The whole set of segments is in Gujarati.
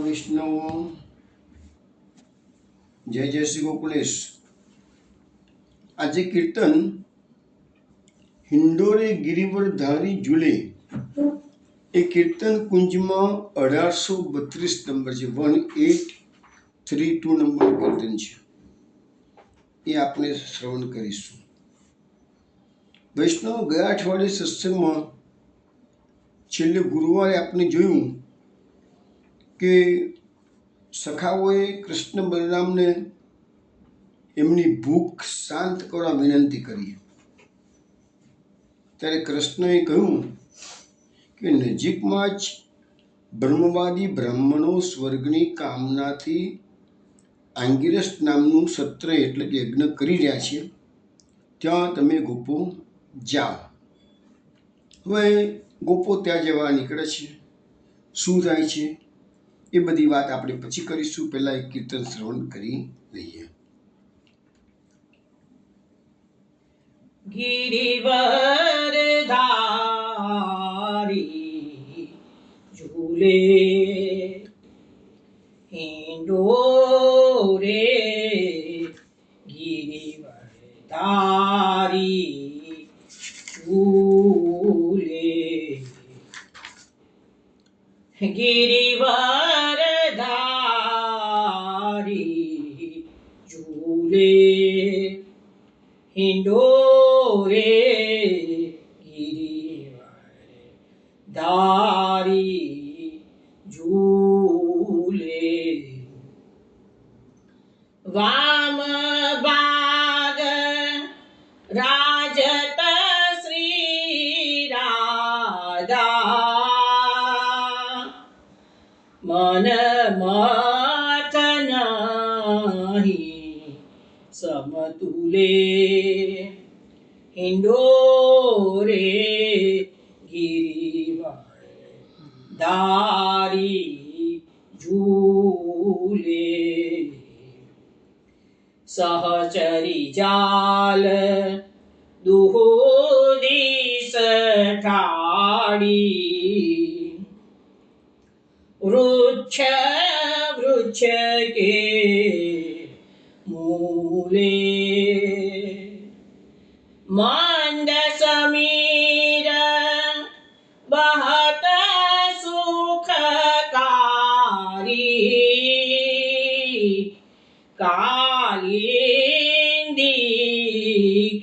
વૈષ્ણવ જય જય શ્રી ગોકુલેશ। આજે કીર્તન હિંડોરે ગિરિવર ધારી ઝૂલે એ કીર્તન કુંજમાં 1832 નંબર છે, 1832 નંબરનું કીર્તન છે, એ આપણે શ્રવણ કરીશું। વૈષ્ણવ, ગયા અઠવાડિયે સત્સંગમાં છેલ્લે ગુરુવારે આપણે જોયું કે સખાઓએ કૃષ્ણ બલરામને એમની ભૂખ શાંત કરવા વિનંતી કરી, ત્યારે કૃષ્ણએ કહ્યું કે નજીકમાં જ બ્રહ્મવાદી બ્રાહ્મણો સ્વર્ગની કામનાથી આંગિરસ નામનું સત્ર એટલે કે યજ્ઞ કરી રહ્યા છે, ત્યાં તમે ગોપો જાઓ। હવે ગોપો ત્યાં જવા નીકળે છે, શું થાય છે એ બધી વાત આપણે પછી કરીશું, પહેલા એક કીર્તન શ્રવણ કરી લઈએ। ગિરિવર ધારી ઝૂલે હિંડોરે, ગિરિવર ધારી ઝૂલે, ગિરિવર ધારી ઝૂલે હિંડોરે, ગિરિવર ધારી ઝૂલે, વામ ભાગ રાજત શ્રી રાધા, મન મથ નહીં સમતુલે, હિંડોરે ગિરિવર ધારી ઝૂલે, સહચરી જાલ દુહુદીસ ઠાડી, વૃક્ષ કે મૂલે, મંદ સમીર બહત સુખકારી, કાલિંદી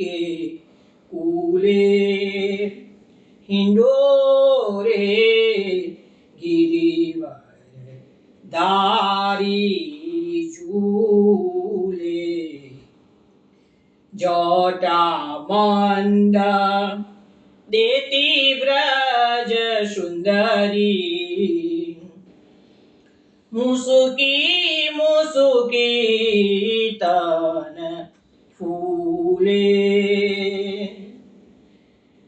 કે કુલે, હિંડોરે ગિરિવર ધારી ઝૂલે, જટા મંદ દેતી વ્રજ સુંદરી, મુસુકી મુસુકી તન ફૂલે,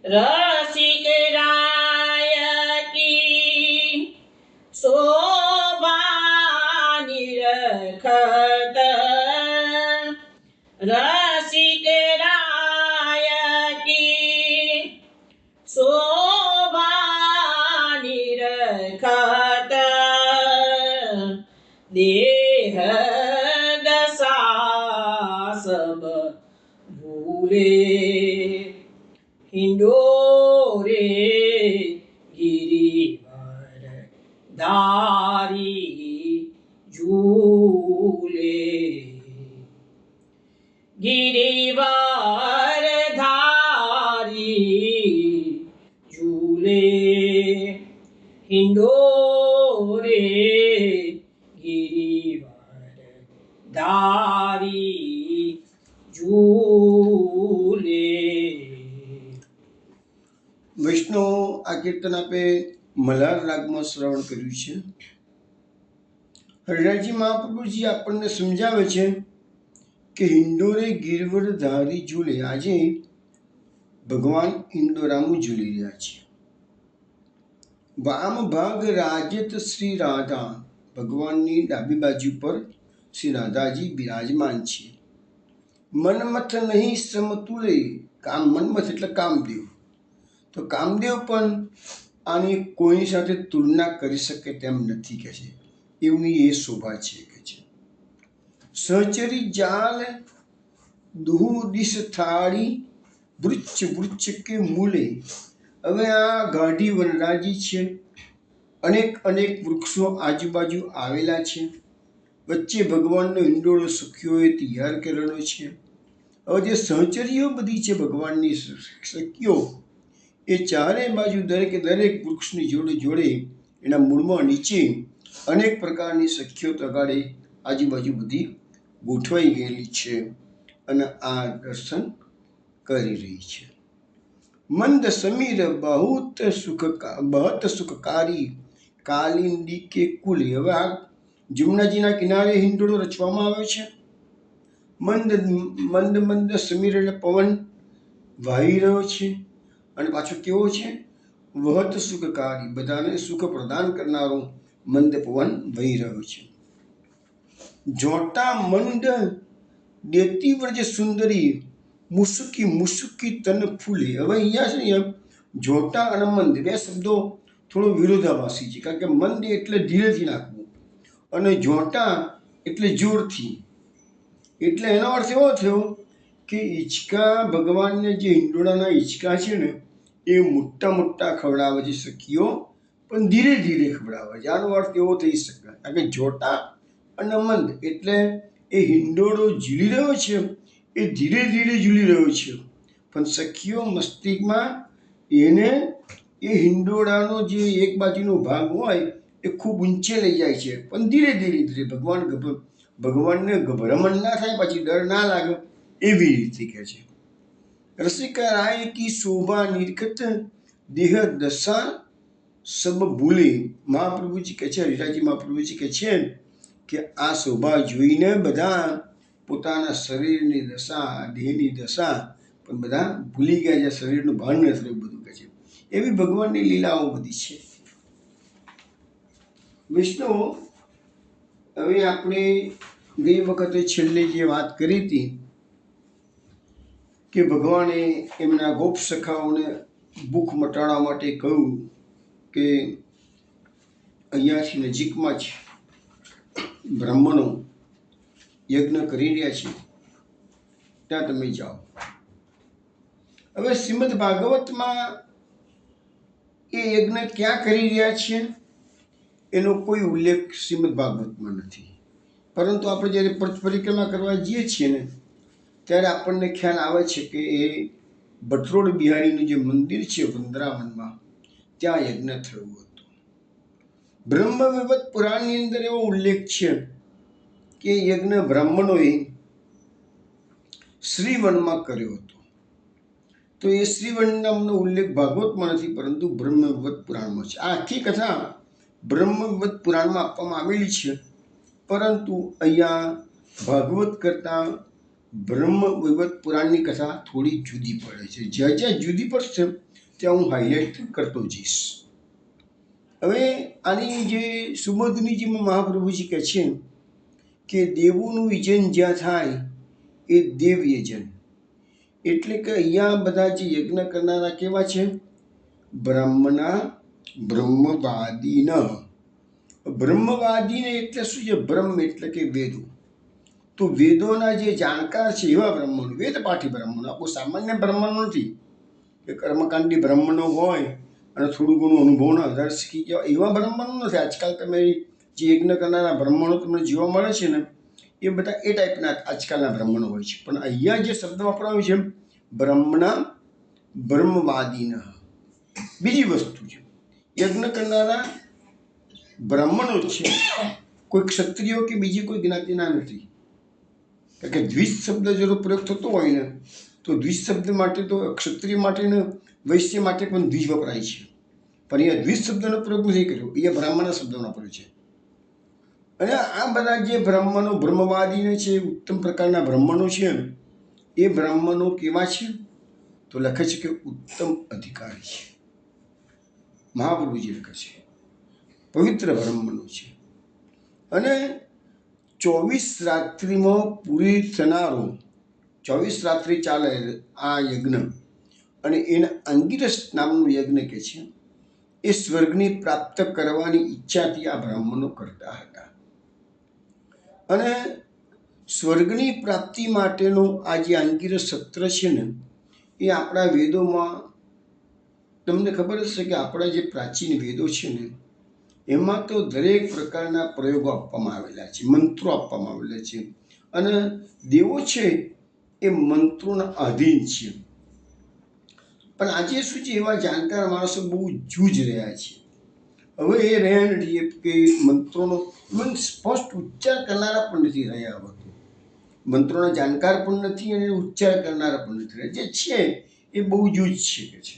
રસિક રાય કી શોભા નિરખત, રસિક રાય કી શોભા નિરખત, દેહ દશા સબ ભૂલે, હિંડોરે ગિરિવર ધારી ઝૂલે, ગિરિવર ધારી ઝૂલે, હિંડોરે ગિરિવર ધારી ઝૂલે। વૈષ્ણવ, આ કીર્તન આપે મલ્હાર રાગમાં શ્રવણ કર્યું છે। હરિરાયજી મહાપ્રભુજી આપણને સમજાવે છે કે હિંડોરે ગિરિવર ધારી ઝૂલે, આજે ભગવાન હિંડોરામાં ઝૂલી રહ્યા છે। વામ ભાગ રાજત શ્રી રાધા, ભગવાનની ડાબી બાજુ પર શ્રી રાધાજી બિરાજમાન છે। મન્મથ નહીં સમતુલે, મન્મથ એટલે કામદેવ, તો કામદેવ પણ આની કોઈની સાથે તુલના કરી શકે તેમ નથી, કહે છે। એમની એ શોભા છે કે છે સહચરી જાલ દુહુ દિશ થાળી વૃક્ષ વૃક્ષ કે મૂલે. હવે આ ગાઢી વનરાજી છે, અનેક અનેક વૃક્ષો આજુબાજુ આવેલા છે, વચ્ચે ભગવાનનો હિંડોળો સખીઓએ તૈયાર કરેલો છે. હવે જે સહચરીઓ બધી છે ભગવાનની સખીઓ, એ ચારે બાજુ દરેકે દરેક વૃક્ષની જોડે જોડે એના મૂળમાં નીચે અનેક પ્રકારની સખીઓ તગાડે આજુબાજુ બધી ગોઠવાઈ ગયેલી છે અને આ દર્શન કરી રહી છે. મંદ સમીર બહત સુખકારી કાલિંદી કે કુલે. હવે આ જમુનાજીના કિનારે હિંડોળો રચવામાં આવ્યો છે. મંદ મંદ મંદ સમીર એટલે પવન વાહી રહ્યો છે અને પાછો કેવો છે? વહત સુખકારી, બધાને સુખ પ્રદાન કરનારો મંદ પવન વહી રહ્યો છે. જોટા મંડ દેતી વ્રજ સુંદરી મુસુકી મુસુકી તન ફૂલે. હવે અહીંયા છે ને જોટા અને મંદ બે શબ્દો થોડો વિરોધાભાસી છે, કારણ કે મંદ એટલે ધીરેથી નાખવું અને જોટા એટલે જોરથી. એટલે એનો અર્થ એવો થયો કે હિંચકા, ભગવાનને જે હિંડોળાના હિંચકા છે ને એ મોટા મોટા ખવડાવે છે સખીઓ, પણ ધીરે ધીરે ખવડાવે છે. આનો અર્થ એવો થઈ શકે, કારણ કે જોટા અને મંદ એટલે એ હિંડોળો ઝૂલી રહ્યો છે, એ ધીરે ધીરે ઝૂલી રહ્યો છે, પણ સખીઓ મસ્તિષ્કમાં એને એ હિંડોળાનો જે એક બાજુનો ભાગ હોય એ ખૂબ ઊંચે લઈ જાય છે, પણ ધીરે ધીરે ધીરે ભગવાનને ગભરામણ ના થાય, પછી ડર ના લાગે એવી રીતે કહે છે. રસિકા રાય કી શોભા નિરખત દેહ દશા સબ ભૂલે. મહાપ્રભુજી કહે છે, હરિરાયજી મહાપ્રભુજી કહે છે કે આ શોભા જોઈને બધા પોતાના શરીરની દશા, દેહની દશા પણ બધા ભૂલી ગયા છે, શરીરનું ભાન ન થયું બધું કહે છે. એવી ભગવાનની લીલાઓ બધી છે. વિષ્ણુ, હવે આપણે ગઈ વખતે છેલ્લે જે વાત કરી હતી કે ભગવાને એમના ગોપ સખાઓને ભૂખ મટાડવા માટે કહ્યું કે અહીંયાથી નજીકમાં જ બ્રાહ્મણો યજ્ઞ કરી રહ્યા છે, ત્યાં તમે જાઓ. હવે શ્રીમદ ભાગવતમાં એ યજ્ઞ ક્યાં કરી રહ્યા છે એનો કોઈ ઉલ્લેખ શ્રીમદ ભાગવતમાં નથી, પરંતુ આપણે જ્યારે પથ પરિક્રમા કરવા જઈએ છીએ ને ત્યારે આપણને ખ્યાલ આવે છે કે એ ભટ્ટરોડ બિહારીનું જે મંદિર છે વૃંદાવનમાં, ત્યાં યજ્ઞ થયું હતું. બ્રહ્મવૈવર્ત પુરાણની અંદર એવો ઉલ્લેખ છે કે યજ્ઞ બ્રાહ્મણોએ શ્રીવનમાં કર્યો હતો. તો એ શ્રીવન નામનો ઉલ્લેખ ભાગવતમાં નથી, પરંતુ બ્રહ્મવૈવર્ત પુરાણમાં છે. આ આખી કથા બ્રહ્મવૈવર્ત પુરાણમાં આપવામાં આવેલી છે, પરંતુ અહીંયા ભાગવત કરતાં બ્રહ્મવૈવર્ત પુરાણની કથા થોડી જુદી પડે છે. જ્યાં જ્યાં જુદી પડશે ત્યાં હું હાઇલાઇટ કરતો જઈશ. હવે આની જે સુબોધનીજીમાં મહાપ્રભુજી કહે છે કે દેવોનું યજન જ્યાં થાય એ દેવ યજન, એટલે કે અહીંયા બધા જે યજ્ઞ કરનારા કેવા છે? બ્રાહ્મણા બ્રહ્મવાદીન. બ્રહ્મવાદીને એટલે શું છે? બ્રહ્મ એટલે કે વેદો. તો વેદોના જે જાણકાર છે એવા બ્રાહ્મણો, વેદપાઠી બ્રાહ્મણો. આપણું સામાન્ય બ્રાહ્મણો નથી કે કર્મકાંડી બ્રાહ્મણો હોય અને થોડું ઘણું અનુભવના આધાર શીખી ગયા એવા બ્રાહ્મણો નથી. આજકાલ તમે જે યજ્ઞ કરનારા બ્રાહ્મણો તમને જોવા મળે છે ને એ બધા એ ટાઈપના આજકાલના બ્રાહ્મણો હોય છે. પણ અહીંયા જે શબ્દ વાપરાયો છે બ્રાહ્મણા બ્રહ્મવાદીન, બીજી વસ્તુ છે. યજ્ઞ કરનારા બ્રાહ્મણો છે, કોઈ ક્ષત્રિયો કે બીજી કોઈ જ્ઞાતિના નથી. કારણ કે દ્વિજ શબ્દ જો પ્રયોગ થતો હોય ને તો દ્વિજ શબ્દ માટે તો ક્ષત્રિય માટે ને વૈશ્ય માટે પણ દ્વિજ વપરાય છે, પણ અહીંયા દ્વિજ શબ્દનો પ્રયોગ નથી કર્યો, અહીંયા બ્રાહ્મણ શબ્દનો વાપર્યો છે. અને આ બધા જે બ્રાહ્મણો બ્રહ્મવાદીને છે, ઉત્તમ પ્રકારના બ્રાહ્મણો છે, એ બ્રાહ્મણો કેવા છે? તો લખે છે કે ઉત્તમ અધિકારી છે. મહાપ્રભુજી લખે છે પવિત્ર બ્રાહ્મણો છે. અને 24 રાત્રિમાં પૂરી થનારો, 24 રાત્રિ ચાલે આ યજ્ઞ, અને એના અંગિરસ નામનું યજ્ઞ કે છે એ સ્વર્ગની પ્રાપ્ત કરવાની ઈચ્છાથી આ બ્રાહ્મણો કરતા હતા. અને સ્વર્ગની પ્રાપ્તિ માટેનું આ જે આંગિરસ સત્ર છે ને, એ આપણા વેદોમાં તમને ખબર હશે કે આપણા જે પ્રાચીન વેદો છે ને, એમાં તો દરેક પ્રકારના પ્રયોગો આપવામાં આવેલા છે, મંત્રો આપવામાં આવેલા છે. અને દેવો છે એ મંત્રોના આધીન છે. પણ આજે શું છે, એવા જાણકાર માણસો બહુ જૂજ રહ્યા છે. હવે એ રહ્યા નથી કે મંત્રોનો સ્પષ્ટ ઉચ્ચાર કરનારા પણ નથી રહ્યા. હવે મંત્રોના જાણકાર પણ નથી અને ઉચ્ચાર કરનારા પણ નથી રહ્યા. જે છે એ બહુ જૂજ છે કે છે.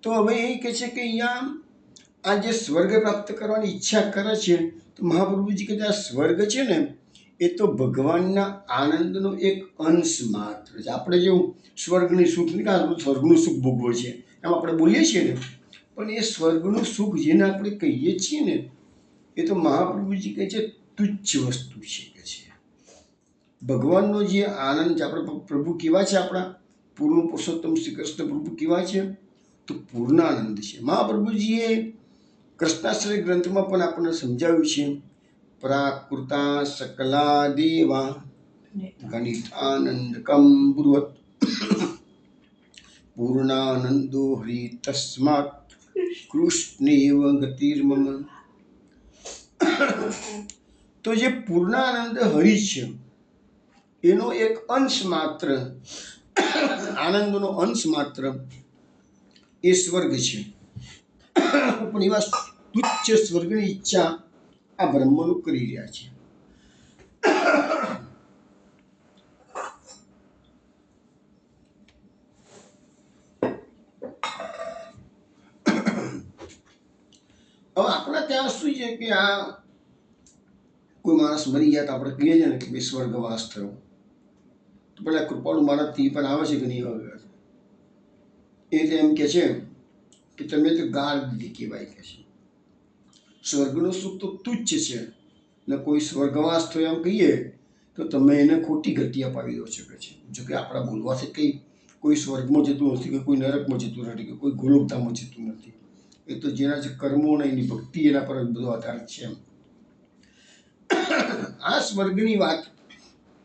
તો હવે એ કહે છે કે અહીંયા આ જે સ્વર્ગ પ્રાપ્ત કરવાની ઈચ્છા કરે છે, તો મહાપ્રભુજી કહે છે આ સ્વર્ગ છે ને, એ તો ભગવાનના આનંદનો એક અંશ માત્ર છે. આપણે જેવું સ્વર્ગની સુખ નહીં, સ્વર્ગનું સુખ ભોગવે છે એમ આપણે બોલીએ છીએ ને, પણ એ સ્વર્ગનું સુખ જેને આપણે કહીએ છીએ ને, એ તો મહાપ્રભુજી કહે છે તુચ્છ વસ્તુ છે કે છે. ભગવાનનો જે આનંદ છે, આપણે પ્રભુ કેવા છે, આપણા પૂર્ણ પુરુષોત્તમ શ્રી કૃષ્ણ પ્રભુ કેવા છે, તો પૂર્ણ આનંદ છે. મહાપ્રભુજીએ કૃષ્ણાશ્રય ગ્રંથમાં પણ આપણને સમજાવ્યું છે, પ્રાકૃતા સકલા દેવા ગણિતાનંદકમ બ્રુવત પૂર્ણાનંદો હરિ તસ્માત કૃષ્ણેવ ગતિર્મમ. તો જે પૂર્ણાનંદ હરિ છે, એનો એક અંશ માત્ર, આનંદનો અંશ માત્ર એ સ્વર્ગ છે. પણ એવા તુચ્છ સ્વર્ગની ઈચ્છા આ બ્રહ્મનો કરી રહ્યા છે. હવે આપણા ત્યાં શું છે કે આ કોઈ માણસ મરી ગયા તો આપણે કહીએ છીએ ને કે બે સ્વર્ગવાસ થયો, તો પેલા કૃપાળુ માણસથી પણ આવે છે કે નહીં આવે, એટલે એમ કે છે કે તમે તો ગાળ દીધી કહેવાય કે છે. સ્વર્ગનું સુખ તો તુચ્છ છે ને કોઈ સ્વર્ગવાસ થયો એમ કહીએ તો તમે એને ખોટી ગતિ અપાવી દો છો કે છે. જોકે આપણા બોલવાથી કંઈ કોઈ સ્વર્ગમાં જતું નથી, કે કોઈ નરકમાં જતું નથી, કે કોઈ ગોલોકધામમાં જતું નથી. એ તો જેના જે કર્મો ને એની ભક્તિ એના પર બધો આધાર છે. આ સ્વર્ગની વાત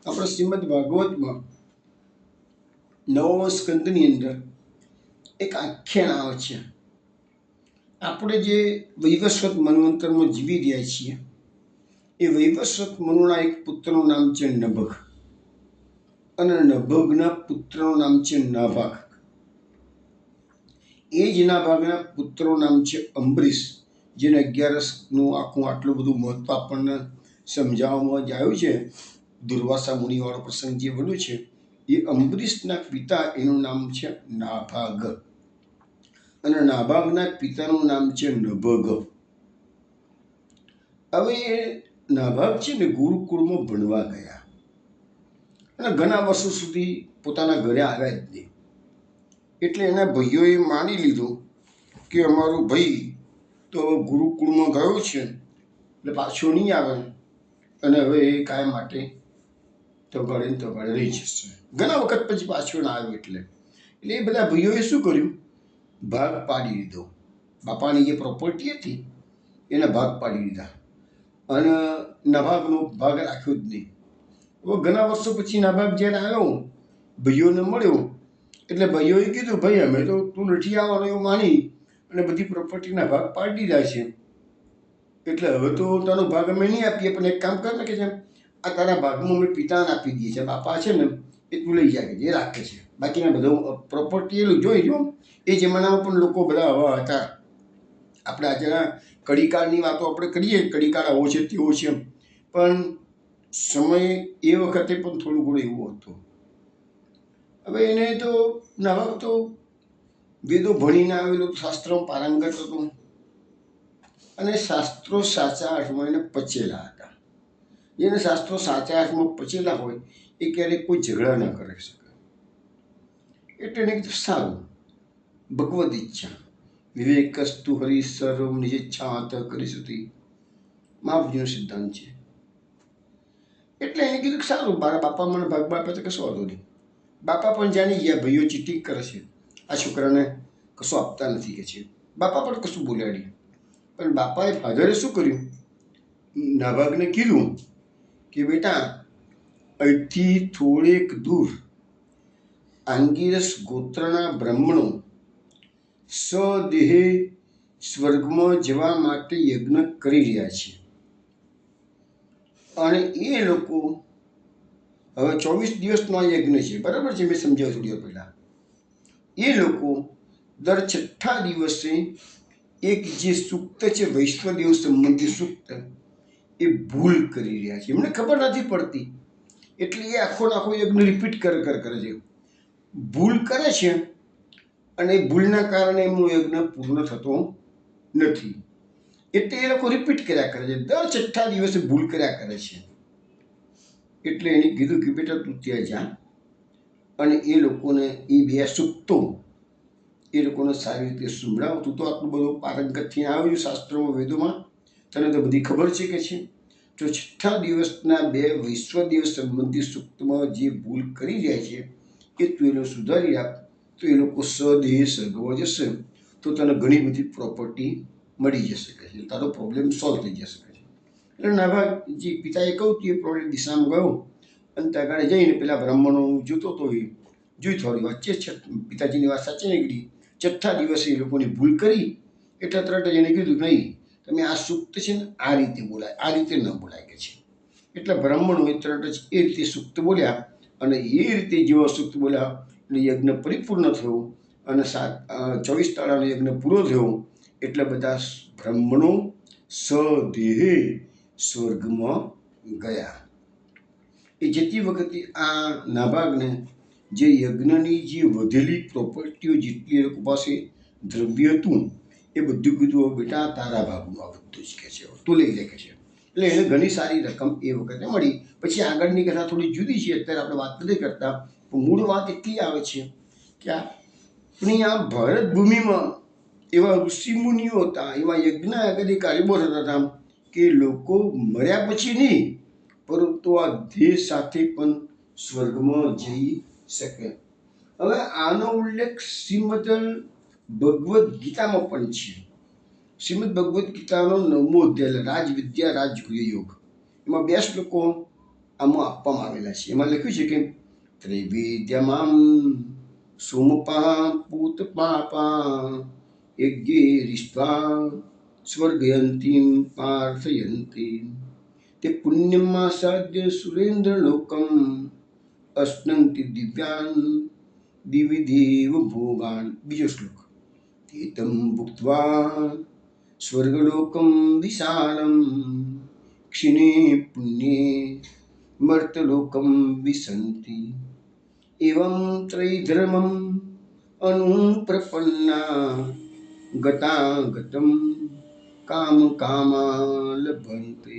આપણે શ્રીમદ ભાગવતમાં 9મા સ્કંદની અંદર એક આખ્યાન આવે છે. આપણે જે વૈવસ્વત મન્વંતરમાં જીવી રહ્યા છીએ, એ વૈવસ્વત મનુના એક પુત્રનું નામ છે નભગ, અને નભગના પુત્રનું નામ છે નાભાગ. એ જ નાભાગના પુત્રનું નામ છે અંબરીશ, જેને 11નું આખું આટલું બધું મહત્વ આપણને સમજાવવામાં જ આવ્યું છે. દુર્વાસા મુનિવાળો પ્રસંગ જે બન્યો છે, એ અંબરીશના પિતા, એનું નામ છે નાભાગ, અને નાભાગના પિતાનું નામ છે નભગ. હવે એ નાભાગ છે ને ગુરુકુળમાં ભણવા ગયા, અને ઘણા વર્ષો સુધી પોતાના ઘરે આવ્યા જ નહીં. એટલે એના ભાઈઓએ માની લીધું કે અમારો ભાઈ તો ગુરુકુળમાં ગયો છે એટલે પાછો નહીં આવે, અને હવે એ કાયમ માટે તગાડે રહી જશે. ઘણા વખત પછી પાછો ના આવ્યો. એટલે એ બધા ભાઈઓએ શું કર્યું, ભાગ પાડી દીધો. બાપાની જે પ્રોપર્ટી હતી એના ભાગ પાડી દીધા, અને નાભાગનો ભાગ રાખ્યો જ નહીં. હવે ઘણા વર્ષો પછી નાભાગ જ્યારે આવ્યો, ભાઈઓને મળ્યો, એટલે ભાઈઓએ કીધું ભાઈ અમે તો તું નથી આવવાનો એવું માની અને બધી પ્રોપર્ટીના ભાગ પાડી દીધા છે, એટલે હવે તો તારો ભાગ અમે નહીં આપીએ, પણ એક કામ કર ને કે જેમ આ તારા ભાગમાં અમે પિતાને આપી દઈએ છીએ, બાપા છે ને એ તું લઈ જાય, એ રાખે છે, બાકીના બધું પ્રોપર્ટી એ જોઈ જો. એ જમાનામાં પણ લોકો બધા આવા હતા. આપણે આજે કડીકાળની વાતો આપણે કરીએ, કડીકાળ આવો છે તેવો છે, પણ સમય એ વખતે પણ થોડું ઘણું એવું હતું. હવે એને તો નાભાગ તો વેદો ભણીને આવેલો, શાસ્ત્રોમાં પારંગત હતો, અને શાસ્ત્રો સાચા અર્થમાં એને પચેલા હતા. જેને શાસ્ત્રો સાચા અર્થમાં પચેલા હોય એ ક્યારેક કોઈ ઝઘડા ન કરી શકે. એટલે એને કીધું સારું, ભગવદ ઈચ્છા વિવેકસ્તુ હરિ સર્વ નિજેચ્છાત કરી સુધી મહાભુજીનો સિદ્ધાંત છે. એટલે એને કીધું કે સારું, મારા બાપા મને ભાગ આપે તો કશો વાંધો નહીં. બાપા પણ જાણી ગયા ભાઈઓ ચીટિંગ કરે છે, આ છોકરાને કશું આપતા નથી કે છે. બાપા પણ કશું બોલ્યા નહીં. પણ બાપાએ ફાધરે શું કર્યું, નાભાગને કીધું કે બેટા અહીંથી થોડેક દૂર આંગિરસ ગોત્રના બ્રાહ્મણો સ્વદેહે સ્વર્ગમાં જવા માટે યજ્ઞ કરી રહ્યા છે. અને એ લોકો હવે 24 દિવસનો આ યજ્ઞ છે, બરાબર છે, મેં સમજાવ્યું થોડી વાર પહેલાં. એ લોકો દર 6થા દિવસે એક જે સૂક્ત છે વૈશ્વદેવ સંબંધી સૂક્ત, એ ભૂલ કરી રહ્યા છે. એમને ખબર નથી પડતી એટલે એ આખો યજ્ઞ રિપીટ કરે છે. ભૂલ કરે છે અને ભૂલના કારણે એમનો યજ્ઞ પૂર્ણ થતો નથી. એટલે એ લોકો રિપીટ કર્યા કરે છે, દર 6થા દિવસે ભૂલ કર્યા કરે છે. એટલે એને કીધું કે બેટા તું ત્યાં જા અને એ લોકોને એ 2 સૂક્તો એ લોકોને સારી રીતે સંભળાવ. તું તો આટલું બધું પારંગત થઈને આવ્યું શાસ્ત્રોમાં, વેદોમાં, તને તો બધી ખબર છે કે છે. તો 6થા દિવસના 2 વૈશ્વદેવ સંબંધી સૂક્તમાં જે ભૂલ કરી રહ્યા છે એ તું એને સુધારી આપ, તો એ લોકો સ્વદેહ સ્વર્ગમાં જશે તો તને ઘણી બધી પ્રોપર્ટી મળી જશે કે છે, તારો પ્રોબ્લેમ સોલ્વ થઈ જશે કે છે. એટલે નાભાગજી પિતાએ કહ્યું કે એ પ્રોબ્લેમ દિશામાં ગયો અને ત્યાં આગળ જઈને પેલા બ્રાહ્મણો જોતો તો એ જોઈ થોડી વાત છે, પિતાજીની વાત સાચી નીકળી. 6થા દિવસે એ લોકોની ભૂલ કરી એટલે તરત જ એને કીધું નહીં, તમે આ સૂક્ત છે ને આ રીતે બોલાય, આ રીતે ન બોલાય કે છે. એટલે બ્રાહ્મણોએ તરત જ એ રીતે સૂક્ત બોલ્યા અને એ રીતે જેવો સૂક્ત બોલ્યા એટલે યજ્ઞ પરિપૂર્ણ થયો અને 24 દાડાનો યજ્ઞ પૂરો થયો. એટલે બધા બ્રાહ્મણો સ્વદેહે સ્વર્ગમાં ગયા. એ જતી વખતે આ નાભાગને જે યજ્ઞની જે વધેલી પ્રોપર્ટીઓ જેટલી એ લોકો પાસે દ્રવ્ય હતું એ બધું કીધું, બેટા તારા ભાગનું આ બધું જ કે છે, તું લઈ લે કે છે. એટલે એને ઘણી સારી રકમ એ વખતે મળી. પછી આગળની કથા થોડી જુદી છે, અત્યારે આપણે વાત નથી કરતા. મૂળ વાત એટલી આવે છે કે આપણી આ ભારત ભૂમિમાં એવા ઋષિમુનિઓ હતા, એવા યજ્ઞ અધિકારીઓ હતા કે લોકો મર્યા પછી નહીં પરંતુ આ દેહ સાથે પણ સ્વર્ગમાં જઈ શકે. હવે આનો ઉલ્લેખ શ્રીમદ ભગવદ્ ગીતામાં પણ છે. શ્રીમદ ભગવદ્ ગીતાનો 9મો અધ્યાય રાજવિદ્યા રાજગુહ્ય યોગ, એમાં 2 શ્લોકો આમાં આપવામાં આવેલા છે. એમાં લખ્યું છે કે ત્રિવિદ્યમામ સોમપા પૂત પાપા યજ્ઞે રિષ્ટ્વા સ્વર્ગયંતીમ પાર્થયંતી તે પુણ્યમાં સાધ્ય સુરેન્દ્ર લોકમ અશ્નંતિ દિવ્યાન દિવિદેવ ભોગાન. બીજો શ્લોક, તેતમ ભુક્ત્વા સ્વર્ગલોકમ વિશાલમ ક્ષિણે પુણ્યે મર્તલોકમ વિસંતિ એવં ત્રૈધર્મમ અનુપ્રપન્ના ગતાગતમ કામ કામા લભંતે.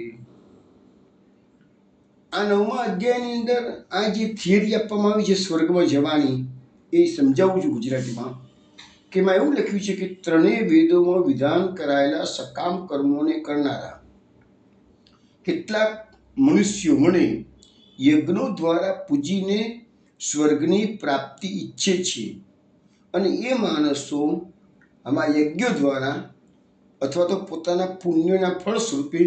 આ 9મા અધ્યાયની અંદર આ જે થિયરી આપવામાં આવી છે સ્વર્ગમાં જવાની, એ સમજાવું છું ગુજરાતીમાં. કે એમાં એવું લખ્યું છે કે 3 વેદોમાં વિધાન કરાયેલા સકામ કર્મોને કરનારા કેટલાક મનુષ્યો મને યજ્ઞો દ્વારા પૂજીને સ્વર્ગની પ્રાપ્તિ ઈચ્છે છે અને એ માણસો આમાં યજ્ઞો દ્વારા અથવા તો પોતાના પુણ્યના ફળ સ્વરૂપે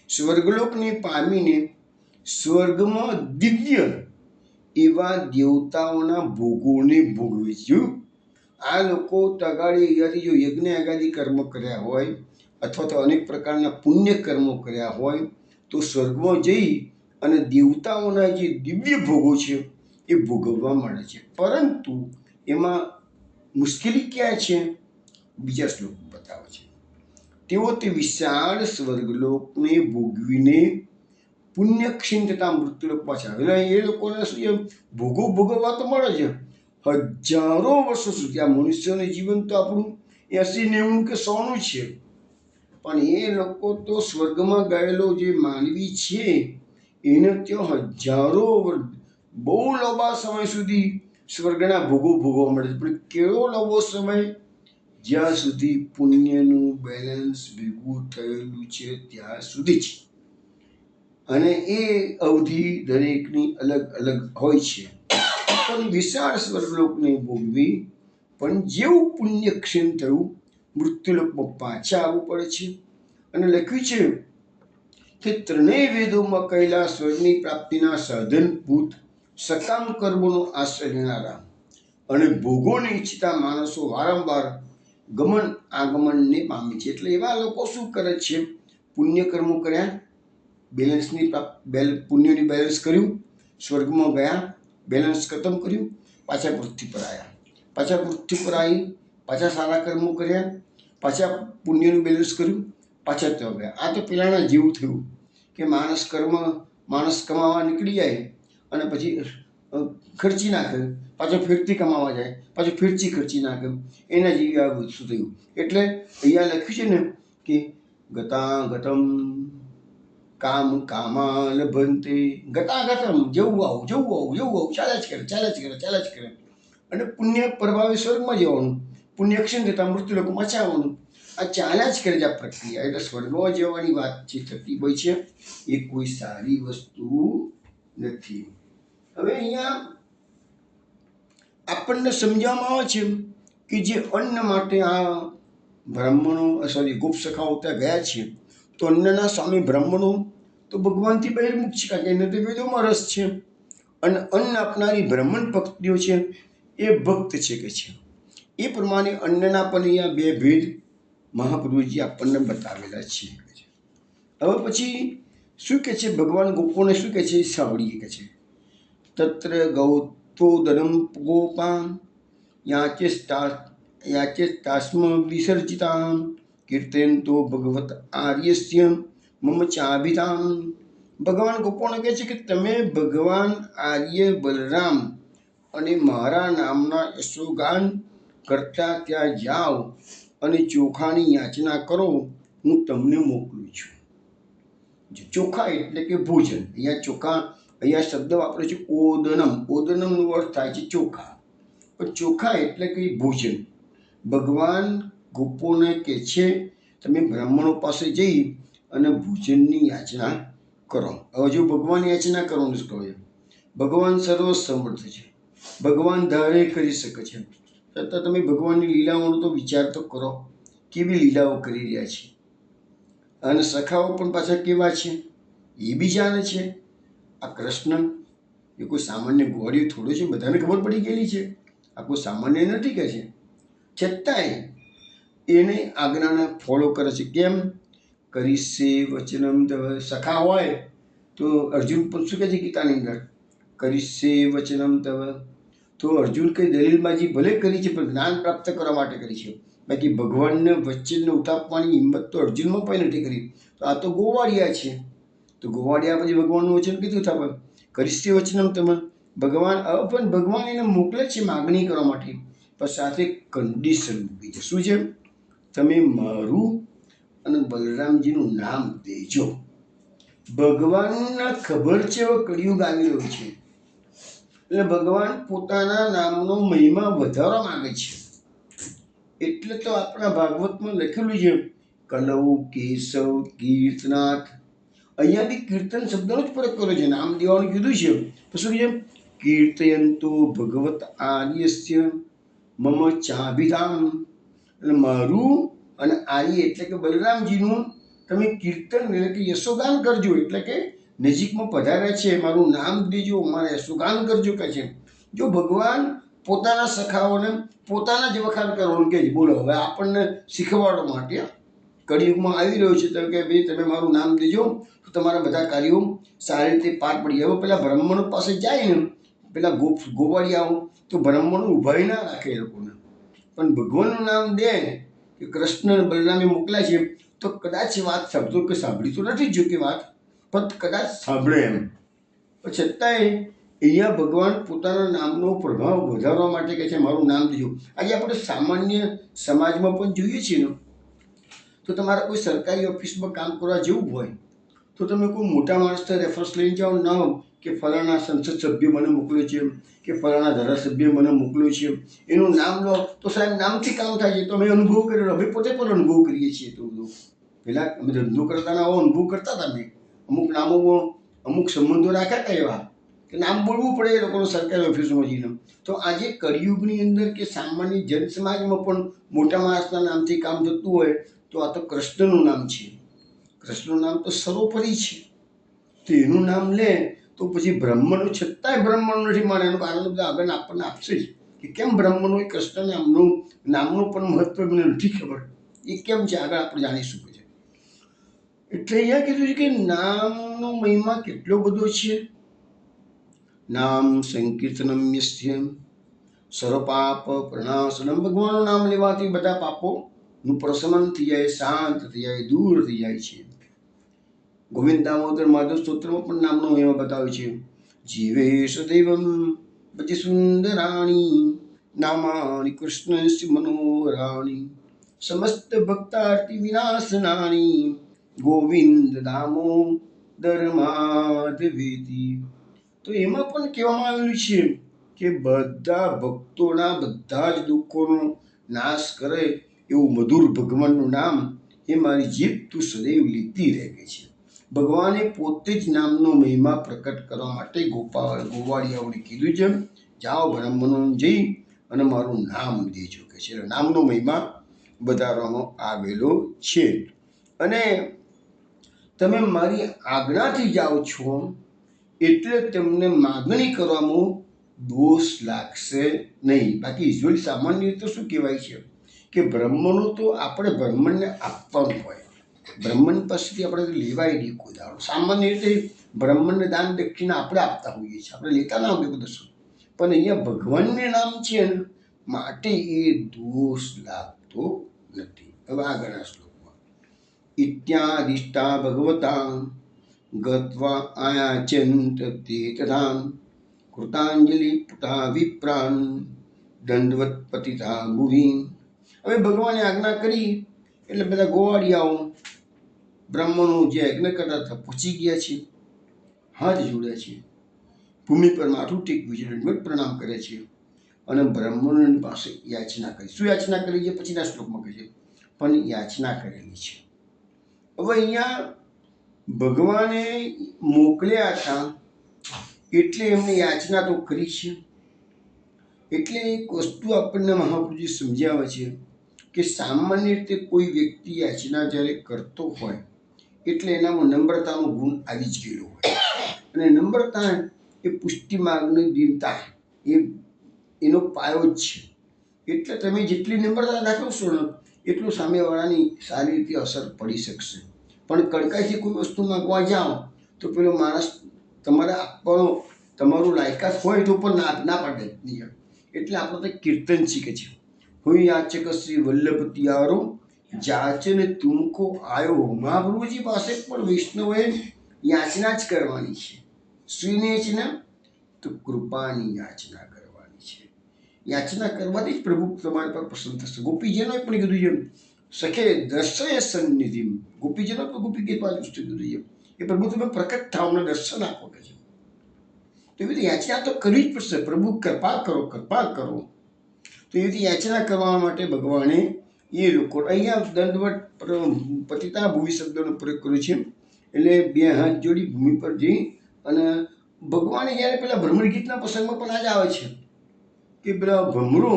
સ્વર્ગલોકને પામીને સ્વર્ગમાં દિવ્ય એવા દેવતાઓના ભોગોને ભોગવે છે. આ લોકો તગાડી અહીંયાથી જો યજ્ઞ આગાદી કર્મ કર્યા હોય અથવા તો અનેક પ્રકારના પુણ્ય કર્મો કર્યા હોય તો સ્વર્ગમાં જઈ અને દેવતાઓના જે દિવ્ય ભોગો છે એ ભોગવવા મળે છે. પરંતુ એમાં મુશ્કેલી ક્યાં છે, બીજા શ્લોક બતાવે છે. તેઓ તે વિશાળ સ્વર્ગલોકને ભોગવીને પુણ્ય ક્ષીણ થતા મૃત્યુલોક પાછા. એટલે એ લોકોને શું છે, ભોગો ભોગવવા તો મળે છે હજારો વર્ષો સુધી. આ મનુષ્યનું જીવન તો આપણું 80, 90 કે 100નું છે, પણ એ લોકો તો સ્વર્ગમાં ગયેલો જે માનવી છે એને ત્યાં હજારો બહુ લાંબા સમય સુધી સ્વર્ગના ભોગો ભોગવવા મળે છે. પણ કેવો લાંબો સમય, જ્યાં સુધી પુણ્યનું બેલેન્સ ભેગું થયેલું છે ત્યાં સુધી જ. અને એ અવધિ દરેકની અલગ અલગ હોય છે. પણ વિશાળ સ્વર્ગલોકને ભોગવી પણ જેવું પુણ્ય ક્ષીણ થયું મૃત્યુલોકમાં પાછા આવવું પડે છે. અને લખ્યું છે કે ત્રણેય વેદોમાં કહેલા સ્વર્ગની પ્રાપ્તિના સાધનભૂત સકામ કર્મોનો આશ્રય લેનારા અને ભોગોને ઈચ્છતા માણસો વારંવાર ગમન આગમનને પામે છે. એટલે એવા લોકો શું કરે છે? પુણ્ય કર્મો કર્યા, પુણ્યની બેલેન્સ કર્યું, સ્વર્ગમાં ગયા, બેલેન્સ ખતમ કર્યું, પાછા પૃથ્વી પર આવ્યા, પાછા પૃથ્વી પર આવી, પાછા સારા કર્મો કર્યા, પાછા પુણ્યનું બેલેન્સ કર્યું, પાછા ત્યાં ગયા. આ તો પેલાના જેવું થયું કે માણસ કમાવા નીકળી જાય અને પછી ખર્ચી નાખે, પાછો ફેરથી કમાવા જાય, પાછો ફેરથી ખર્ચી નાખે. એના જેવી આ વસ્તુ થયું. એટલે અહીંયા લખ્યું છે ને કે ગતાગતમ કામ કામા લભંતે, ગતાગતમ જવું આવું ચાલ્યા જ કરે. અને પુણ્ય પ્રભાવે સ્વર્ગમાં જવાનું, પુણ્ય ક્ષીણ થતાં મૃત્યુલોકમાં ચાવવાનું. આ ચાલ્યા જ કરે છે આ પ્રક્રિયા. એટલે સ્વર્ગમાં જવાની વાત જે થતી હોય છે એ કોઈ સારી વસ્તુ નથી. હવે અહીંયા આપણને સમજાવવામાં આવે છે કે જે અન્ન માટે આ ગોપ સખાઓ ત્યાં ગયા છે, તો અન્નના સ્વામી બ્રાહ્મણો તો ભગવાનથી બહિર્મુખ છે, કારણ કે એને તો વેદોમાં રસ છે. અને અન્ન આપનારી બ્રાહ્મણ ભક્તિઓ છે એ ભક્ત છે કે છે. એ પ્રમાણે અન્નના પણ અહીંયા બે ભેદ મહાપ્રભુજી આપણને બતાવેલા છે. હવે પછી શું કે છે ભગવાન ગોપોને શું કે છે એ સાંભળીએ કે છે. તત્ર ગૌતોદરમ ગોપામ યાચેસ્તાસ્મ વિસર્જિતામ કીર્તયંતો ભગવત આર્યસ્ય મમ ચાભિતામ. ભગવાન ગોપોને કહે છે કે તમે ભગવાન આર્ય બલરામ અને મારા નામના યશોગાન કરતા ત્યાં જાઓ અને ચોખાની યાચના કરો, હું તમને મોકલું છું. ચોખા એટલે કે ભોજન. અહીંયા શબ્દ વાપરે છે ઓદનમ. ઓદનમનો અર્થ થાય છે ચોખા. પણ ચોખા એટલે કે ભોજન. ભગવાન ગોપોને કહે છે તમે બ્રાહ્મણો પાસે જઈ અને ભોજનની યાચના કરો. હવે જો ભગવાન યાચના કરવાનું શું કહે? ભગવાન સર્વસમર્થ છે, ભગવાન ધારે કરી શકે છે, છતાં તમે ભગવાનની લીલાઓનો તો વિચાર તો કરો. કેવી લીલાઓ કરી રહ્યા છે. અને સખાઓ પણ પાછા કેવા છે એ બી જાણે છે. આ કૃષ્ણ એ કોઈ સામાન્ય ગોળીઓ થોડો છે, બધાને ખબર પડી ગયેલી છે. આ કોઈ સામાન્ય નથી કે છે. છતાંય એને આજ્ઞાને ફોલો કરે છે. કેમ? કરીશે વચનમ તવ. સખા હોય તો અર્જુન પણ શું કહે છે ગીતાની અંદર? કરીશે વચનમ તવ. તો અર્જુન કઈ દલીલબાજી ભલે કરી છે, પણ જ્ઞાન પ્રાપ્ત કરવા માટે કરી છે. બાકી ભગવાનને વચનને ઉતારવાની હિંમત તો અર્જુનમાં પણ નથી કરી. તો આ તો ગોવાળિયા છે. તો ગોવાળિયા પછી ભગવાનનું વચન કીધું થાય. કરીશે વચનમ તમે. ભગવાન હવે પણ ભગવાન એને મોકલે છે માગણી કરવા માટે, પણ સાથે કન્ડિશન મૂકી છે. શું છે? તમે મારું અને બલરામજીનું નામ દેજો. ભગવાનને ખબર છે હવે કળિયુગ આવી રહ્યો છે, એટલે ભગવાન પોતાના નામનો મહિમા વધારવા માંગે છે. એટલે તો આપણા ભાગવતમાં લખેલું છે કલૌ કેશવ કીર્તનાથ. અહીંયા બી કીર્તન શબ્દનો જ પ્રયોગ કર્યો છે. નામ દેવાનું કીધું છે. તો શું છે? કીર્તયંતો ભગવત આર્યસ્ય મમ ચાભિધામ. એટલે મારું અને આર્ય એટલે કે બલરામજીનું તમે કીર્તન એટલે કે યશોગાન કરજો. એટલે કે નજીકમાં પધાર્યા છે, મારું નામ દેજો, મારે યશોગાન કરજો કે છે. જો ભગવાન પોતાના સખાઓને પોતાના જ વખાણ કરવાનું કહે છે. બોલો, હવે આપણને શીખવાડવા માટે કળિયુગમાં આવી રહ્યો છે તો કે ભાઈ તમે મારું નામ દેજો તો તમારા બધા કાર્યો સારી રીતે પાર પડી. હવે પેલા બ્રાહ્મણો પાસે જાય ને પેલા ગોવાળિયાઓ, તો બ્રાહ્મણો ઉભા ના રાખે એ લોકોને. પણ ભગવાનનું નામ દે કે કૃષ્ણ બલરામે મોકલ્યા છે, તો કદાચ વાત શબ્દો કે સાંભળી તો નથી જો કે વાત, પણ કદાચ સાંભળે એમ. પણ છતાંય અહીંયા ભગવાન પોતાના નામનો પ્રભાવ વધારવા માટે કહે છે મારું નામ દેજો. આજે આપણે સામાન્ય સમાજમાં પણ જોઈએ છીએ ને, તો તમારે કોઈ સરકારી ઓફિસમાં કામ કરવા જવું હોય તો તમે કોઈ મોટા માણસને રેફરન્સ લઈને જાઓ ના કે ફલાણા સંસદ સભ્ય મને મોકલ્યો છે કે ફલાણા ધારાસભ્ય મને મોકલ્યો છે, એનું નામ લો તો સાહેબ નામથી કામ થાય છે. તો અમે અનુભવ કરેલો, અમે પોતે પણ અનુભવ કરીએ છીએ. તો બધું પહેલાં અમે ધંધો કરતાના આવો અનુભવ કરતા હતા. અમે અમુક નામો અમુક સંબંધો રાખ્યા હતા એવા, કે નામ બોલવું પડે એ લોકોનું સરકારી ઓફિસમાં જઈને. તો આજે કળિયુગની અંદર કે સામાન્ય જનસમાજમાં પણ મોટા માણસના નામથી કામ થતું હોય તો આ તો કૃષ્ણનું નામ છે. કૃષ્ણનું નામ તો સર્વોપરી છે. તો એનું નામ લે તો પછી બ્રહ્મનું છતાંય બ્રહ્મનું નથી માને. એનું કારણ બધા આગળ આપણને આપશે જ કે કેમ બ્રહ્મનું એ કૃષ્ણ નામનું પણ મહત્વ મને નથી ખબર. એ કેમ છે આગળ આપણે જાણીશું. એટલે અહીંયા કીધું છે કે નામનો મહિમા કેટલો બધો છે. નામ સંકીર્તનમ યસ્ય સર્વપાપ પ્રણાશનમ. ભગવાનનું નામ લેવાથી બધા પાપોનું પ્રશમન થઈ જાય, શાંત થઈ જાય, દૂર થઈ જાય છે. ગોવિંદ દામોદર માધવ સ્તોત્રમાં પણ નામનો મહિમા બતાવે છે. જીવે સદૈવમ ભજ સુંદરાણી નામાની કૃષ્ણસ્ય મનોહરાણી સમસ્ત ભક્તાર્તિ વિનાશનાની ગોવિંદ દામોદર માધવેતી. તો એમાં પણ કહેવામાં આવેલું છે કે બધા ભક્તોના બધા જ દુઃખોનો નાશ કરે એવું મધુર ભગવાનનું નામ એ મારી જીભ તું સદૈવ લીધી રહે છે. ભગવાને પોતે જ નામનો મહિમા પ્રકટ કરવા માટે ગોવાળિયાઓને કીધું છે, જાઓ બ્રાહ્મણો જઈ અને મારું નામ દેજો કે છે. નામનો મહિમા વધારવામાં આવેલો છે. અને તમે મારી આજ્ઞાથી જાઓ છો એટલે તમને માગણી કરવામાં દોષ લાગશે નહીં. બાકી યુઝ્યુઅલી સામાન્ય રીતે શું કહેવાય છે કે બ્રહ્મનું તો આપણે બ્રહ્મણને આપવાનું હોય. બ્રહ્મણ પાસેથી આપણે લેવાય નહીં કોઈ દાડો. સામાન્ય રીતે બ્રહ્મણને દાન દક્ષિણા આપણે આપતા હોઈએ છીએ, આપણે લેતા ના હોઈએ બધું. પણ અહીંયા ભગવાનને નામ છે ને માટે એ દોષ લાગતો નથી. હવે આગળના શ્લોકમાં ઇત્યાદિષ્ટા ભગવતા ગત્વા આયાચંત તે તથા કૃતાંજલિ પુટા વિપ્રાન દંડવત પતિતા ભુવિ. હવે ભગવાને આજ્ઞા કરી એટલે બધા ગોવાળિયાઓ બ્રાહ્મણો જે યજ્ઞ કરતા હતા પહોંચી ગયા છે, હાથ જોડ્યા છે, ભૂમિ પર માથું ટેકવ્યું છે, દંડવત પ્રણામ કરે છે અને બ્રાહ્મણોની પાસે યાચના કરી. શું યાચના કરી છે પછીના શ્લોકમાં કહે છે, પણ યાચના કરેલી છે. હવે અહીંયા ભગવાને મોકલ્યા હતા એટલે એમને યાચના તો કરી છે. એટલે એક વસ્તુ આપણને મહાપ્રભુજી સમજાવે છે કે સામાન્ય રીતે કોઈ વ્યક્તિ યાચના જ્યારે કરતો હોય એટલે એનામાં નમ્રતાનો ગુણ આવી જ ગયેલો હોય. અને નમ્રતા એ પુષ્ટિ માર્ગની દીનતા એનો પાયો જ છે. એટલે તમે જેટલી નમ્રતા દાખવશો ને એટલું સામેવાળાની સારી રીતે અસર પડી શકશે. પણ કડકાઈથી કોઈ વસ્તુ માગવા જાઓ તો પેલો માણસ તમારે આપવાનો તમારું લાયકાત હોય તો પણ ના પાડે નહીં. એટલે આપણે તો કીર્તન શીખે છે, હું યાચક શ્રી વલ્લભ તિયારો જાચને તુમકો આયો. મહાપ્રભુજી પાસે પણ વૈષ્ણવોએ યાચના જ કરવાની છે. શ્રીની યાચના તો કૃપાની યાચના કરવાની છે. યાચના કરવાથી જ પ્રભુ તમારા પર પ્રસન્ન થશે. ગોપીજનોએ પણ કીધું છે સખે દર્શય સન્નિધિ. ગોપીજનો પણ ગોપી ગીત બાજુ કીધું છે એ પ્રભુ તમે પ્રકટ થાવ ને દર્શન આપો કે છે. તો એવી રીતે યાચના તો કરવી જ પડશે. પ્રભુ કૃપા કરો, કૃપા કરો. તો એવી રીતે યાચના કરવા માટે ભગવાને એ લોકો અહીંયા દંડવત પતિતા ભૂમિ શબ્દનો પ્રયોગ કર્યો છે. એટલે બે હાથ જોડી ભૂમિ પર જઈ અને ભગવાને જ્યારે પેલા ભ્રમર ગીતના પ્રસંગમાં પણ આ જ આવે છે કે પેલા ભમરો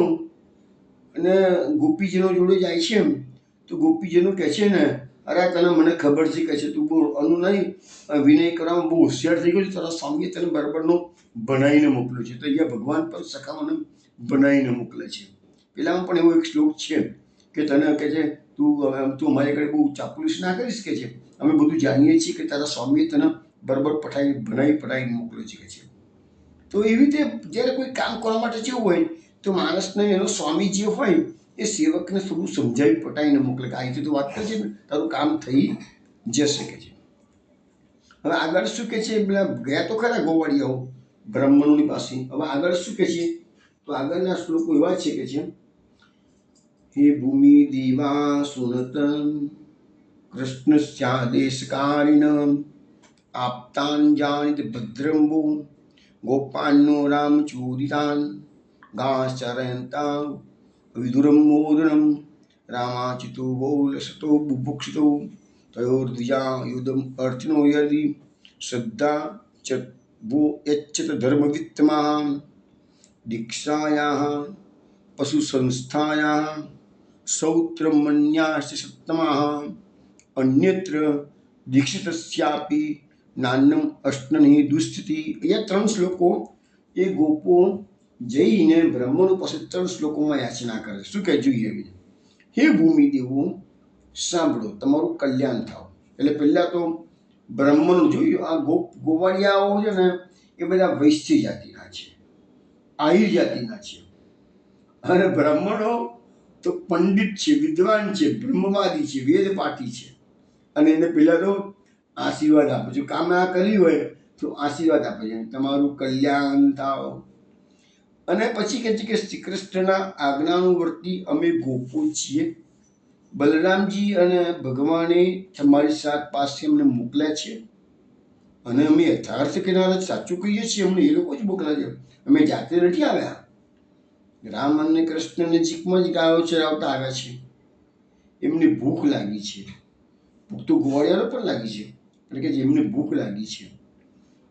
અને ગોપીજનો જોડે જાય છે તો ગોપીજનો કહે છે ને, અરે તને મને ખબર છે કે છે તું બહુ અનુ નહીં વિનય કરવામાં બહુ હોશિયાર થઈ ગયો છે, તારા સ્વામીએ તને બરાબરનો બનાવીને મોકલ્યો છે. તો અહીંયા ભગવાન પણ સખાઓને બનાવીને મોકલે છે. પેલામાં પણ એવો એક શ્લોક છે કે તને કહે છે તું અમારી ઘરે બહુ ચાપલુસ ના કરીશ કે છે, અમે બધું જાણીએ છીએ કે તારા સ્વામીએ તને બરાબર પટાવીને મોકલ્યો છે કે છે. તો એવી રીતે જ્યારે કોઈ કામ કરવા માટે જેવું હોય તો માણસને એનો સ્વામી જે હોય એ સેવકને થોડું સમજાવી પટાવીને મોકલે કે આ રીતે તો વાત કરશે ને તારું કામ થઈ જશે કે છે. હવે આગળ શું કે છે, પેલા ગયા તો ખરા ગોવાળિયાઓ બ્રાહ્મણોની પાસે. હવે આગળ શું કે છે તો આગળના શ્લોકો એવા છે કે છે હે ભૂમિ દેવા સુનત કૃષ્ણ સ્યાદેશકારિણ આપતાન જાણિત ભદ્રંબુ ગોપાન્નો રામ ચોરિતાન ગાચરયંતા વિદુરમ મોદનમ રામાચિતો વૌલસતો બુભુક્ષિતો તયોર્દ્વિજા યુદમ અર્ચનો યદિ શ્રદ્ધા ચ वो यच्छत धर्मवित्तमाः दीक्षायाः पशु संस्थायाः सौत्रमन्याश्च सत्तमाः अन्यत्र दीक्षितस्यापि નાન્યમ અષ્ટની દુસ્થિતિ. અહીંયા 3 શ્લોકો એ ગોપો જઈને બ્રહ્મનો પાસે 3 શ્લોકોમાં યાચના કરે. શું કહે જોઈએ? હે ભૂમિ દેવો, સાંભળો, તમારું કલ્યાણ થાવ. એટલે પહેલાં તો બ્રહ્મનું જોયું. આ ગોવાળિયાઓ છે ને એ બધા વૈશ્ય જાતિના છે, આહિર જાતિના છે. અને બ્રાહ્મણો તો પંડિત છે, વિદ્વાન છે, બ્રહ્મવાદી છે, વેદપાઠી છે. અને એને પહેલાં તો આશીર્વાદ આપે છે. કામ આ કર્યું હોય તો આશીર્વાદ આપે છે, તમારું કલ્યાણ થાવ. અને પછી કહે છે કે શ્રી કૃષ્ણના આજ્ઞાનુવર્તી અમે ગોપો છીએ. બલરામજી અને ભગવાને તમારી સાથ પાસે અમને મોકલ્યા છે અને અમે યથાર્થ કિનારે સાચું કહીએ છીએ. અમને એ લોકો જ મોકલ્યા છે, અમે જાતે નથી આવ્યા. રામ અને કૃષ્ણ નજીકમાં જ ગાયો ચરાવતા આવ્યા છે. એમને ભૂખ લાગી છે. ભૂખ તો ગોવાળિયાને પણ લાગી છે, એટલે કે જેમને ભૂખ લાગી છે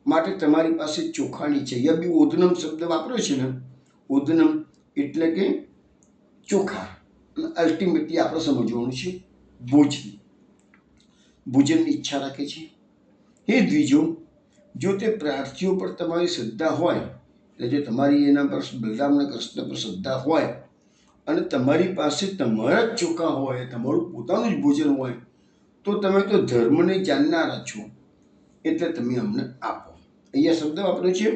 માટે તમારી પાસે ચોખાની છે. અહીંયા બી ઓદનમ શબ્દ વાપર્યો છે ને. ઓદનમ એટલે કે ચોખા. અલ્ટિમેટલી આપણે સમજવાનું છે ભોજન. ભોજનની ઈચ્છા રાખે છે. હે દ્વિજો, જો તે પ્રાર્થીઓ પર તમારી શ્રદ્ધા હોય, એટલે જો તમારી એના પર બલરામ અને કૃષ્ણ પર શ્રદ્ધા હોય અને તમારી પાસે તમારા જ ચોખા હોય, તમારું પોતાનું જ ભોજન હોય, તો તમે તો ધર્મને જાણનારા છો, એટલે તમે અમને આપો. અહીંયા શબ્દ વાપર્યો છે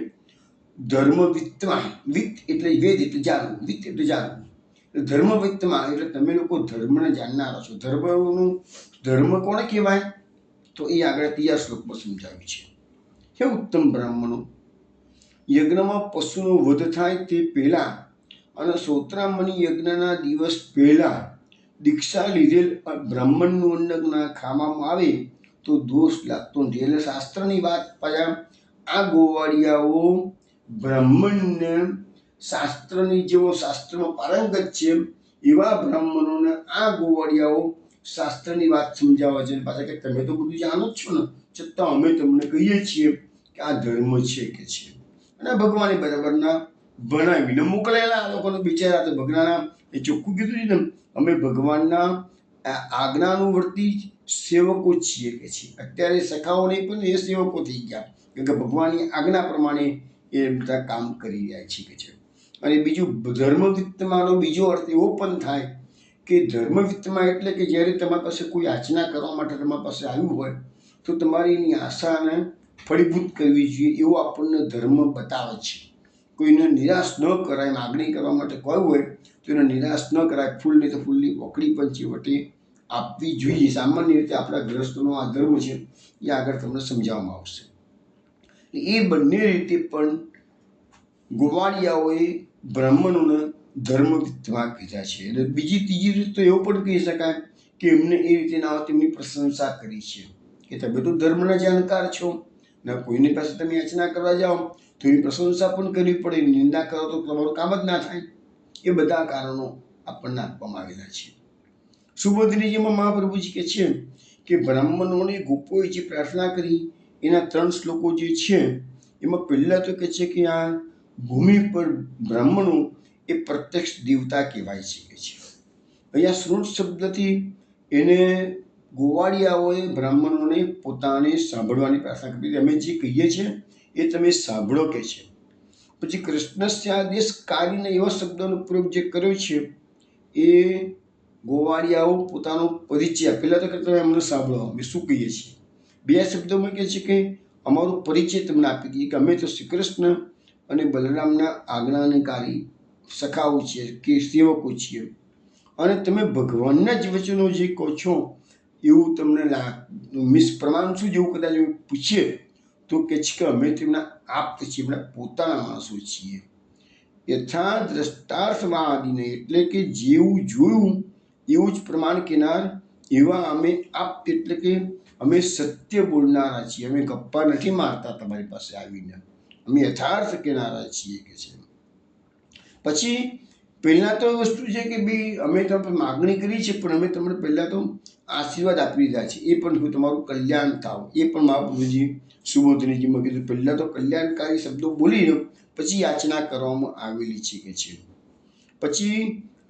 ધર્મવિત્તમાં. વિત્ત એટલે વેદ એટલે જાણવું, વિત્ત એટલે જાણવું. ધર્મવિત્તમાં એટલે તમે લોકો ધર્મને જાણનારા છો. ધર્મ કોને કહેવાય? તો એ આગળ 3 શ્લોકમાં સમજાવ્યું છે. હે ઉત્તમ બ્રાહ્મણો, યજ્ઞમાં પશુનો વધ થાય તે પહેલાં અને સૌત્રામણી યજ્ઞના દિવસ પહેલાં દીક્ષા લીધેલ બ્રાહ્મણનું અન્ન ખાવામાં આવે તો દોષ લાગતો નથી. એટલે શાસ્ત્રની વાત પાછા આ ગોવાળિયાઓ બ્રાહ્મણને શાસ્ત્રની જેવો શાસ્ત્રમાં પારંગત છે એવા બ્રાહ્મણોને આ ગોવાળિયાઓ શાસ્ત્રની વાત સમજાવે છે. પાછા કે તમે તો બધું જાણો જ છો ને, છતાં અમે તમને કહીએ છીએ કે આ ધર્મ છે કે છે. અને ભગવાને બરાબરના ભણાવીને મોકલેલા. આ લોકોને બિચારા તો ભગવાનના એ ચોખ્ખું કીધું છે ને, અમે ભગવાનના આજ્ઞાનુવર્તી સેવકો છીએ કે છે. અત્યારે સખાઓને પણ એ સેવકો થઈ ગયા, કારણ કે ભગવાનની આજ્ઞા પ્રમાણે એ બધા કામ કરી રહ્યા છે કે છે. અને બીજું ધર્મવિત્તમાંનો બીજો અર્થ એવો પણ થાય કે ધર્મવિત્તમાં એટલે કે જ્યારે તમારી પાસે કોઈ યાચના કરવા માટે તમારી પાસે આવ્યું હોય તો તમારી એની આશાને ફળીભૂત કરવી જોઈએ, એવો આપણને ધર્મ બતાવે છે. કોઈને નિરાશ ન કરાય, માગણી કરવા માટે કહ્યું હોય તો એને નિરાશ ન કરાય. ફૂલની તો ફૂલની પોકળી પણ છેવટે આપવી જોઈએ. સામાન્ય રીતે આપણા ગ્રસ્તનો આ ધર્મ છે, એ આગળ તમને સમજાવવામાં આવશે. એ બંને રીતે પણ ગોવાળિયાઓએ બ્રાહ્મણોને ધર્મવિત્તમાં કીધા છે. એટલે ત્રીજી રીત તો એવું પણ કહી શકાય કે એમને એ રીતે ના તેમની પ્રશંસા કરી છે કે તમે તો ધર્મના જાણકાર છો ને, કોઈની પાસે તમે યાચના કરવા જાઓ તો એની પ્રશંસા પણ કરવી પડે, નિંદા કરો તો તમારું કામ જ ના થાય. એ બધા કારણો આપણને આપવામાં આવેલા છે. સુબોધનીજીમાં મહાપ્રભુજી કહે છે કે બ્રાહ્મણોને ગોપોએ જે પ્રાર્થના કરી એના 3 શ્લોકો જે છે એમાં પહેલાં તો કહે છે કે આ ભૂમિ પર બ્રાહ્મણો એ પ્રત્યક્ષ દેવતા કહેવાય છે કે છે. અહીંયા શ્રુત શબ્દથી એને ગોવાળિયાઓએ બ્રાહ્મણોને પોતાને સાંભળવાની પ્રાર્થના કરી. અમે જે કહીએ છીએ એ તમે સાંભળો કે છે. પછી કૃષ્ણસ્યાદેશ કારીને એવા શબ્દોનો પ્રયોગ જે કર્યો છે એ ગોવાળિયાઓ પોતાનો પરિચય પહેલાં તો તમે અમને સાંભળો, અમે શું કહીએ છીએ. 2 શબ્દોમાં કહે છે કે અમારો પરિચય તમને આપી દઈએ કે અમે તો શ્રી કૃષ્ણ અને બલરામના આજ્ઞાનકારી સખાઓ છીએ કે સેવકો છીએ. અને તમે ભગવાનના જ વચનો જે કહો છો એવું તમને પ્રમાણ શું જેવું કદાચ પૂછીએ તો કે છે કે અમે તેમના આપ્ત છીએ, એમના પોતાના માણસો છીએ. યથા દ્રષ્ટાર્થવાદીને એટલે કે જેવું જોયું એવું જ પ્રમાણ કેનાર એવા અમે આપ એટલે કે અમે સત્ય બોલનારા છીએ. અમે ગપ્પા નથી મારતા તમારી પાસે આવીને, અમે યથાર્થ કહેનારા છીએ કે છે. પછી પહેલાં તો વસ્તુ છે કે ભાઈ અમે તમને માગણી કરી છે પણ અમે તમને પહેલાં તો આશીર્વાદ આપી દીધા છે. એ પણ તમારું કલ્યાણ થાવ, એ પણ મહાપ્રભુજી સુબોધનીજીમાં કીધું પહેલાં તો કલ્યાણકારી શબ્દો બોલીને પછી યાચના કરવામાં આવેલી છે કે છે. પછી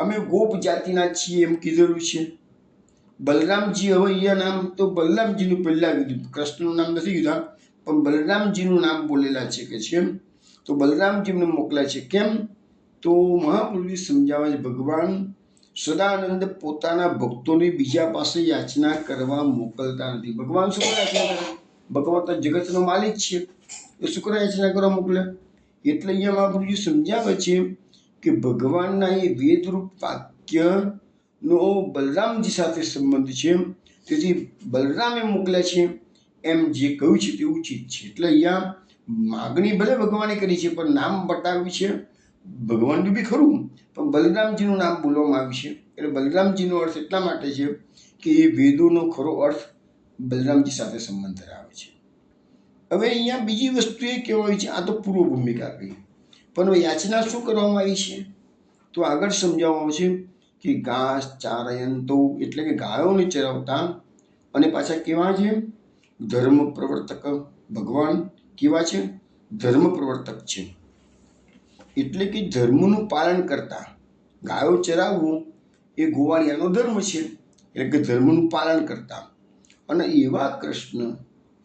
અમે ગોપ જાતિના છીએ એમ કીધેલું છે. બલરામજી, હવે અહીંયા નામ તો બલરામજીનું પહેલાં કીધું, કૃષ્ણનું નામ નથી કીધા, પણ બલરામજીનું નામ બોલેલા છે કે છે. તો બલરામજીને મોકલ્યા છે. કેમ? તો મહાપુરુષ સમજાવે છે, ભગવાન સદાનંદ પોતાના ભક્તોની બીજા પાસે યાચના કરવા મોકલતા નથી. ભગવાન શું કરે યાચના કરે? ભગવાન તો જગતનો માલિક છે, એ શું કરે યાચના કરવા મોકલે? એટલે અહીંયા મહાપુરુષ સમજાવે છે કે ભગવાનના એ વેદરૂપ વાક્યનો બલરામજી સાથે સંબંધ છે, તેથી બલરામે મોકલ્યા છે એમ જે કહ્યું છે તે ઉચિત છે. એટલે અહીંયા માગણી ભલે ભગવાને કરી છે, પણ નામ બતાવ્યું છે ભગવાનનું બી ખરું, પણ બલરામજીનું નામ બોલવામાં આવ્યું છે. એટલે બલરામજીનો અર્થ એટલા માટે છે કે એ વેદોનો ખરો અર્થ બલરામજી સાથે સંબંધ ધરાવે છે. હવે અહીંયા બીજી વસ્તુ એ કહેવાય છે, આ તો પૂર્વ ભૂમિકા કહી, પણ યાચના શું કરવામાં આવી છે તો આગળ સમજાવવામાં આવશે કે ઘાસ ચારયંતો, એટલે કે ગાયોને ચરાવતા, અને પાછા કેવા છે? ધર્મ પ્રવર્તક. ભગવાન કેવા છે? ધર્મ પ્રવર્તક છે, એટલે કે ધર્મનું પાલન કરતા. ગાયો ચરાવવું એ ગોવાળિયાનો ધર્મ છે, એટલે કે ધર્મનું પાલન કરતા. અને એવા કૃષ્ણ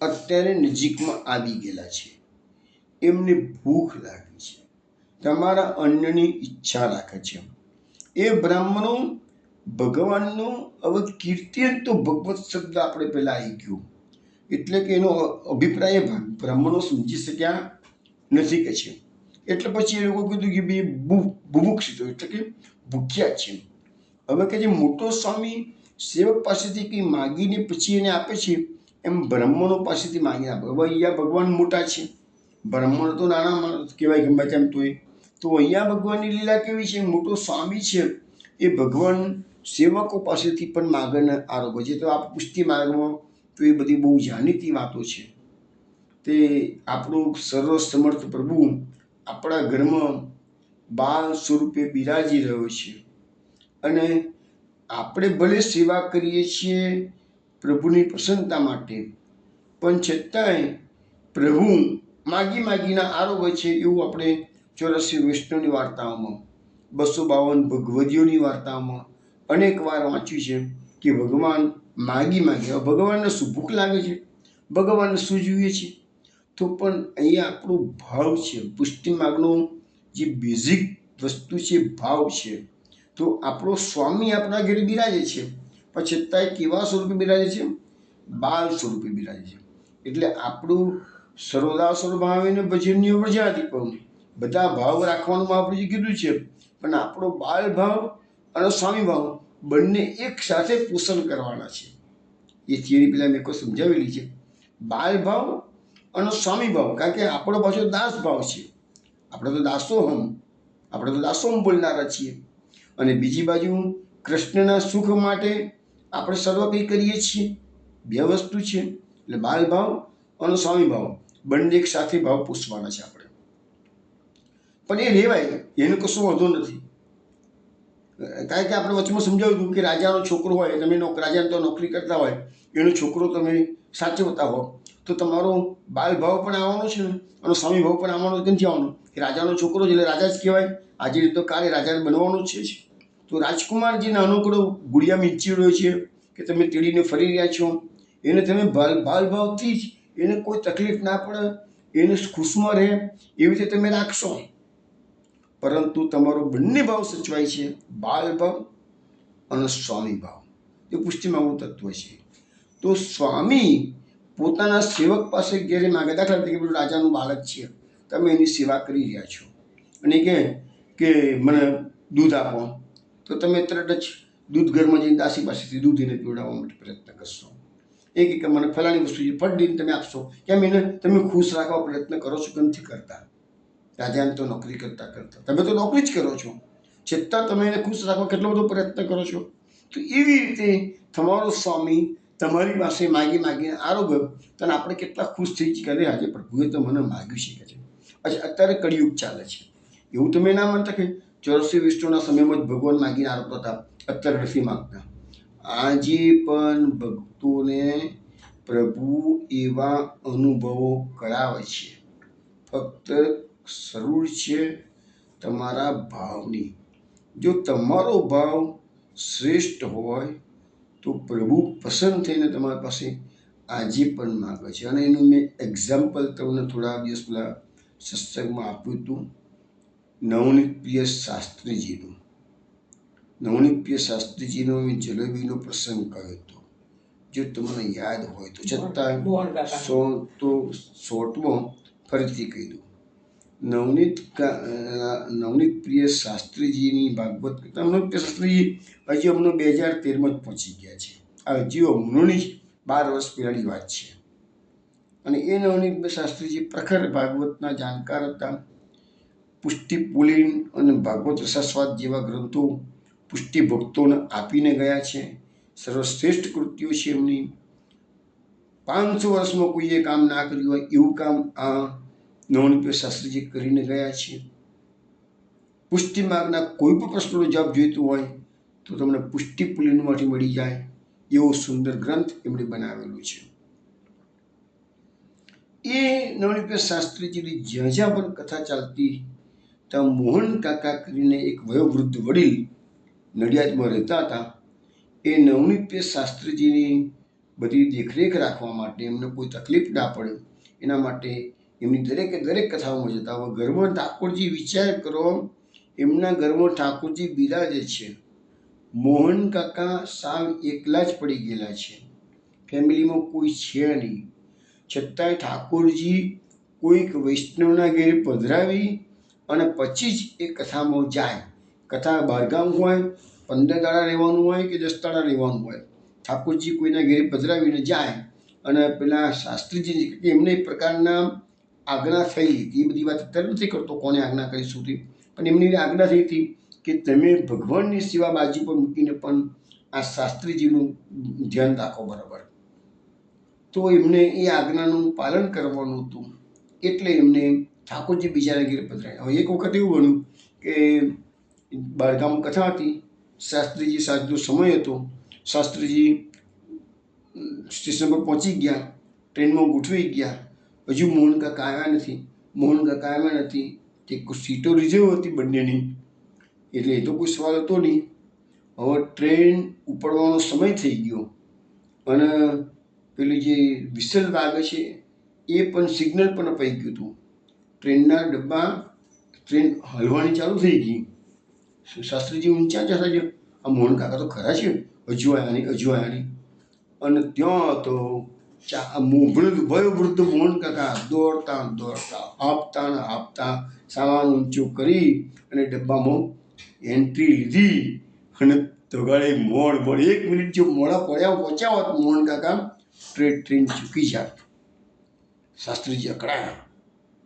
અત્યારે નજીકમાં આવી ગયેલા છે, એમને ભૂખ લાગી છે, તમારા અન્નની ઈચ્છા રાખે છે. એ બ્રાહ્મણો ભગવાનનું હવે કીર્તન તો ભગવત શબ્દ આપણે પહેલાં આવી ગયો, એટલે કે એનો અભિપ્રાય બ્રાહ્મણો સમજી શક્યા નથી કે છે. એટલે પછી એ લોકો કીધું કે ભાઈ બુભુક્ષિતો, એટલે કે ભૂખ્યા છે. હવે કે જે મોટો સ્વામી સેવક પાસેથી કંઈ માગીને પછી એને આપે છે, એમ બ્રાહ્મણો પાસેથી માગીને આપે. હવે અહીંયા ભગવાન મોટા છે, બ્રાહ્મણ તો નાના માણસ કહેવાય ગમે તેમ. તો અહીંયા ભગવાનની લીલા કેવી છે? મોટો સ્વામી છે એ ભગવાન સેવકો પાસેથી પણ માગને આરોપે છે. તો આ પુષ્ટિ માર્ગમાં તો એ બધી બહુ જાણીતી વાતો છે. તે આપણું સર્વ સમર્થ પ્રભુ આપણા ઘરમાં બાળ સ્વરૂપે બિરાજી રહ્યો છે, અને આપણે ભલે સેવા કરીએ છીએ પ્રભુની પ્રસન્નતા માટે, પણ છતાંય પ્રભુ માગીને આરોગે છે. એવું આપણે 84 વૈષ્ણવની વાર્તાઓમાં, 252 ભગવદીઓની વાર્તાઓમાં અનેક વાર વાંચ્યું છે કે ભગવાન માગી ભગવાનને શું ભૂખ લાગે છે? ભગવાનને શું જોઈએ છે? તો પણ અહીંયા આપણો ભાવ છે, પુષ્ટિ માર્ગનો જે બેઝિક વસ્તુ છે ભાવ છે. તો આપણો સ્વામી આપણા ઘરે બિરાજે છે, પણ છતાંય કેવા સ્વરૂપે બિરાજે છે? બાળ સ્વરૂપે બિરાજે છે. એટલે આપણું સર્વદા સર્વભાવેને ભજનીય વ્રજાધિપમ, બધા ભાવ રાખવાનું આપણે જે કીધું છે, પણ આપણો બાળ ભાવ અને સ્વામી ભાવ બંને એક સાથે પોષણ કરવાના છે. એ થિયરી પેલા મેં કોઈ સમજાવેલી છે. બાળ ભાવ અને સ્વામી ભાવ, કારણ કે આપણો પાછો દાસ ભાવ છે. આપણે તો દાસોહમ બોલનારા છીએ. અને બીજી બાજુ કૃષ્ણના સુખ માટે આપણે સર્વ કંઈ કરીએ છીએ. બે વસ્તુ છે, એટલે બાલ ભાવ અને સ્વામી ભાવ બંને એક સાથે ભાવ પોષવાના છે આપણે. પણ એ રહેવાય, એનો કશો વાંધો નથી. કારણ કે આપણે વચમાં સમજાવ્યું હતું કે રાજાનો છોકરો હોય, તમે રાજાને તો નોકરી કરતા હોય, એનો છોકરો તમે સાચવતા હો, તો તમારો બાલ ભાવ પણ આવવાનો છે ને, અને સ્વામી ભાવ પણ આવવાનો. નથી આવવાનો કે રાજાનો છોકરો જ એટલે રાજા જ કહેવાય, આજે તો કાલે રાજાને બનવાનું જ છે. તો રાજકુમાર જે નાનકડો ગુડિયા મીંચી રહ્યો છે કે તમે તેડીને ફરી રહ્યા છો, એને તમે બાલ ભાવથી જ એને કોઈ તકલીફ ના પડે, એને ખુશમાં રહે એવી રીતે તમે રાખશો. પરંતુ તમારો બંને ભાવ સચવાય છે, બાલ ભાવ અને સ્વામી ભાવ. એ પુષ્ટિમાં તત્વ છે. તો સ્વામી પોતાના સેવક પાસે ઘેરે માગે, દાખલા તરીકે પેલું રાજાનું બાળક છે, તમે એની સેવા કરી રહ્યા છો, અને કે મને દૂધ આપો, તો તમે તરત જ દૂધ ઘરમાં જઈને દાસી પાસેથી દૂધ એને પીવડાવવા માટે પ્રયત્ન કરશો. એ કે મને ફલાણી વસ્તુ છે, ફટ દઈને તમે આપશો. કેમ? એને તમે ખુશ રાખવા પ્રયત્ન કરો છો કે નથી કરતા? રાજાને તો નોકરી કરતા તમે તો નોકરી જ કરો છો, છતાં તમે એને ખુશ રાખવા કેટલો બધો પ્રયત્ન કરો છો. તો એવી રીતે તમારો સ્વામી તમારી પાસે માગીને આરોગ્ય, તને આપણે કેટલા ખુશ થઈ છીએ કે આજે પ્રભુએ તો મને માગ્યું છે કે છે. અચ્છા, અત્યારે કળિયુગ ચાલે છે, એવું તમે ના માનતા કે 84 વિષ્ણુના સમયમાં જ ભગવાન માગીને આરોપતા હતા, અત્યારે નથી માગતા. આજે પણ ભક્તોને પ્રભુ એવા અનુભવો કરાવે છે, ફક્ત જરૂર છે તમારા ભાવની. જો તમારો ભાવ શ્રેષ્ઠ હોય તો પ્રભુ પસંદ થઈને તમારી પાસે આજે પણ માગે છે. અને એનું મેં એક્ઝામ્પલ તમને થોડા દિવસ પહેલાં સત્સંગમાં આપ્યું હતું, નવનીત પ્રિય શાસ્ત્રીજીનું. નવનીત પ્રિય શાસ્ત્રીજીનો મેં જલેબીનો પ્રસંગ કહ્યો હતો, જો તમને યાદ હોય તો. છતાં શોર્ટમાં ફરીથી કહી દઉં. નવનીત પ્રિય શાસ્ત્રીજીની ભાગવત કથા. નવનીત પ્રિય શાસ્ત્રીજી હજી હમણાં 2013માં જ પહોંચી ગયા છે. આ હજી હમણાંની 12 વર્ષ પહેલાંની વાત છે. અને એ નવનીત શાસ્ત્રીજી પ્રખર ભાગવતના જાણકાર હતા. પુષ્ટિ પુલિન અને ભાગવત રસાસ્વાદ જેવા ગ્રંથો પુષ્ટિ ભક્તોને આપીને ગયા છે. સર્વશ્રેષ્ઠ કૃતિઓ છે એમની. 500 વર્ષમાં કોઈએ કામ ના કર્યું હોય એવું કામ આ નવનીત શાસ્ત્રીજી કરીને ગયા છે. પુષ્ટિ માર્ગના કોઈ પણ પ્રશ્નનો જવાબ જોઈતો હોય તો તમને પુષ્ટિ પુલિનમાંથી મળી જાય એવો સુંદર ગ્રંથ એમણે બનાવેલો છે. એ નવનીત શાસ્ત્રીજીની જ્યાં જ્યાં પણ કથા ચાલતી ત્યાં મોહન કાકા કરીને એક વયોવૃદ્ધ વડીલ નડિયાદમાં રહેતા હતા. એ નવનીત શાસ્ત્રીજીની બધી દેખરેખ રાખવા માટે, એમને કોઈ તકલીફ ના પડે એના માટે એમની દરેક કથાઓમાં જતા. હવે ઘરમાં ઠાકોરજી, વિચાર કરો, એમના ઘરમાં ઠાકોરજી બિરાજે છે. મોહન કાકા સાવ એકલા જ પડી ગયેલા છે, ફેમિલીમાં કોઈ છે નહીં. છતાંય ઠાકોરજી કોઈક વૈષ્ણવના ઘેર પધરાવી અને પછી જ એ કથામાં જાય. કથા બહારગામ હોય, 15 દાડા રહેવાનું હોય કે 10 દાડા રહેવાનું હોય, ઠાકોરજી કોઈના ઘેર પધરાવીને જાય. અને પેલા શાસ્ત્રીજી એમને એક પ્રકારના આજ્ઞા થઈ હતી. એ બધી વાત અત્યારે નથી કરતો કોને આજ્ઞા કરી સુધી, પણ એમની આજ્ઞા થઈ હતી કે તમે ભગવાનની સેવા બાજુ પર મૂકીને પણ આ શાસ્ત્રીજીનું ધ્યાન રાખો બરાબર. તો એમને એ આજ્ઞાનું પાલન કરવાનું હતું, એટલે એમને ઠાકોરજી બીજાના ઘેર પધરાયા. હવે એક વખત એવું બન્યું કે બહારગામ કથા હતી, શાસ્ત્રીજી સાંજનો સમય હતો, શાસ્ત્રીજી સ્ટેશન પર પહોંચી ગયા, ટ્રેનમાં ગોઠવાઈ ગયા. હજુ મોહન કાકા આવ્યા નથી. તે સીટો રિઝર્વ હતી બંનેની, એટલે એ તો કોઈ સવાલ હતો નહીં. હવે ટ્રેન ઉપડવાનો સમય થઈ ગયો અને પેલી જે વિસલ વાગે છે એ પણ સિગ્નલ પણ અપાઈ ગયું હતું. ટ્રેનના ડબ્બા, ટ્રેન હલવાની ચાલુ થઈ ગઈ. શાસ્ત્રીજી ઊંચા જતા છે, આ મોહન કાકા તો ખરા છે, હજુ આવ્યા નહીં. અને ત્યાં તો વયોવૃદ્ધ મોહન કાકા દોડતા હાંફતા સામાન ઊંચો કરી અને ડબ્બામાં એન્ટ્રી લીધી. અને તગાડે મોડ 1 મિનિટ જો મોડા પહોંચ્યા હોત મોહન કાકા, ટ્રેન ચૂકી જાત. શાસ્ત્રીજી અકળાયા.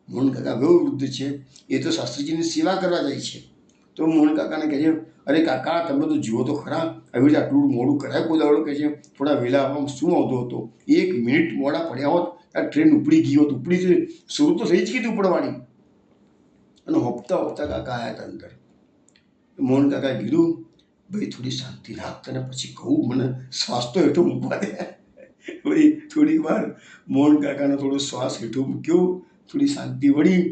મોહન કાકા વયોવૃદ્ધ છે, એ તો શાસ્ત્રીજીની સેવા કરવા જાય છે. તો મોહન કાકાને કહે છે, અરે કાકા તમે તો જુઓ તો ખરા, આવી રીતે આટલું મોડું કરાય કોઈ દાડો? કહે છે થોડા વહેલા આવવામાં શું વાંધો હતો? 1 મિનિટ મોડા પડ્યા હોત આ ટ્રેન ઉપડી ગઈ હોત. શરૂ તો થઈ જ ગઈ ઉપડવાની. અને હોપતા કાકા આવ્યા હતા અંદર. મોહન કાકાએ કીધું, ભાઈ થોડી શાંતિ રાખ, તને પછી કહું, મને શ્વાસ તો હેઠો મૂકવા દે. ભાઈ થોડી વાર મોહન કાકાનો થોડો શ્વાસ હેઠો મૂક્યો, થોડી શાંતિ વળી,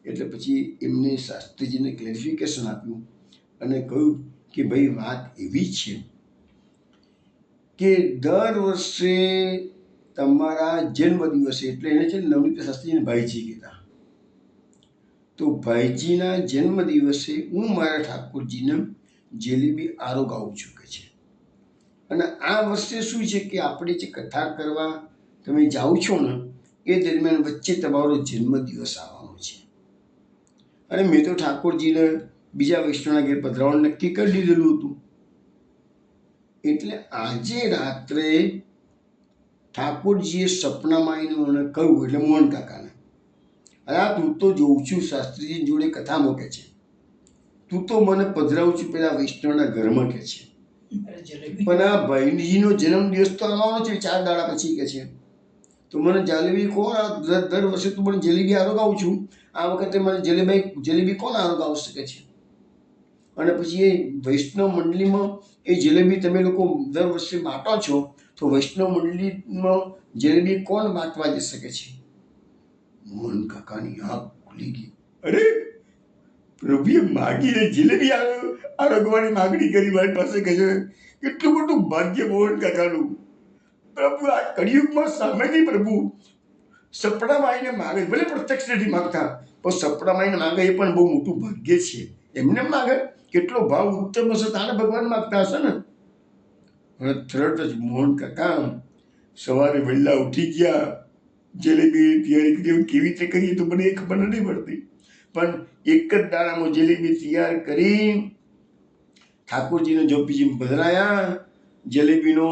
એટલે પછી એમને શાસ્ત્રીજીને ક્લેરિફિકેશન આપ્યું અને કહ્યું કે ભાઈ વાત એવી છે કે દર વર્ષે તમારા જન્મદિવસે, એટલે એને છે નવનીત શાસ્ત્રીજીને ભાઈજી કહેતા, તો ભાઈજીના જન્મદિવસે હું મારા ઠાકોરજીને જલેબી આરોગાવું છું કે છે. અને આ વર્ષે શું છે કે આપણે જે કથા કરવા તમે જાઓ છો ને એ દરમિયાન વચ્ચે તમારો જન્મદિવસ આવવાનો છે. અને મેં તો ઠાકોરજીને બીજા વૈષ્ણવના ઘેર પધરાવવાનું નક્કી કરી દીધેલું હતું. એટલે આજે રાત્રે ઠાકોરજીએ સપનામાં આવીને મને કહ્યું, એટલે મોહન કાકાને, અરે તું તો જોઉં છું શાસ્ત્રીજી જોડે કથા મૂકે છે, તું તો મને પધરાવું છું પેલા વૈષ્ણવના ઘરમાં કે છે, પણ આ ભાઈજીનો જન્મદિવસ તો આવવાનો છે 4 દાડા પછી કે છે, તો મને જલેબી કોણ, દર વર્ષે તું મને જલેબી આરોગાવું છું, આ વખતે મને જલેબી કોણ આરોગાવી શકે છે? અને પછી એ વૈષ્ણવ મંડળીમાં એ જલેબી તમે લોકો દર વર્ષે બાંટો છો, તો વૈષ્ણવ મંડળીમાં જલેબી કોણ બાંટવા જઈ શકે છે? મોહન કાકાની આંખ ખુલી ગઈ. અરે, પ્રભુએ માગીને જલેબી આરોગવાની માગણી કરી મારી પાસે કહે છે. કેટલું મોટું ભાગ્ય મોહન કાકાનું. પ્રભુ આ કળિયુગમાં સામેથી પ્રભુ સપડામાં આવીને માગે, ભલે પ્રત્યક્ષ નથી માગતા, પણ સપડામાં આવીને માગે એ પણ બહુ મોટું ભાગ્ય છે. એમને માગે, કેટલો ભાવ ઉત્તમ હશે, તારે ભગવાન માગતા હશે ને. અને તરત જ મોહન કાકા સવારે વહેલા ઉઠી ગયા. જલેબી તૈયારી કરી, કેવી રીતે કરીએ તો મને એ ખબર નથી પડતી, પણ એક જ દાડામાં જલેબી તૈયાર કરી ઠાકોરજીને જોપીજી પધરાયા. જલેબીનો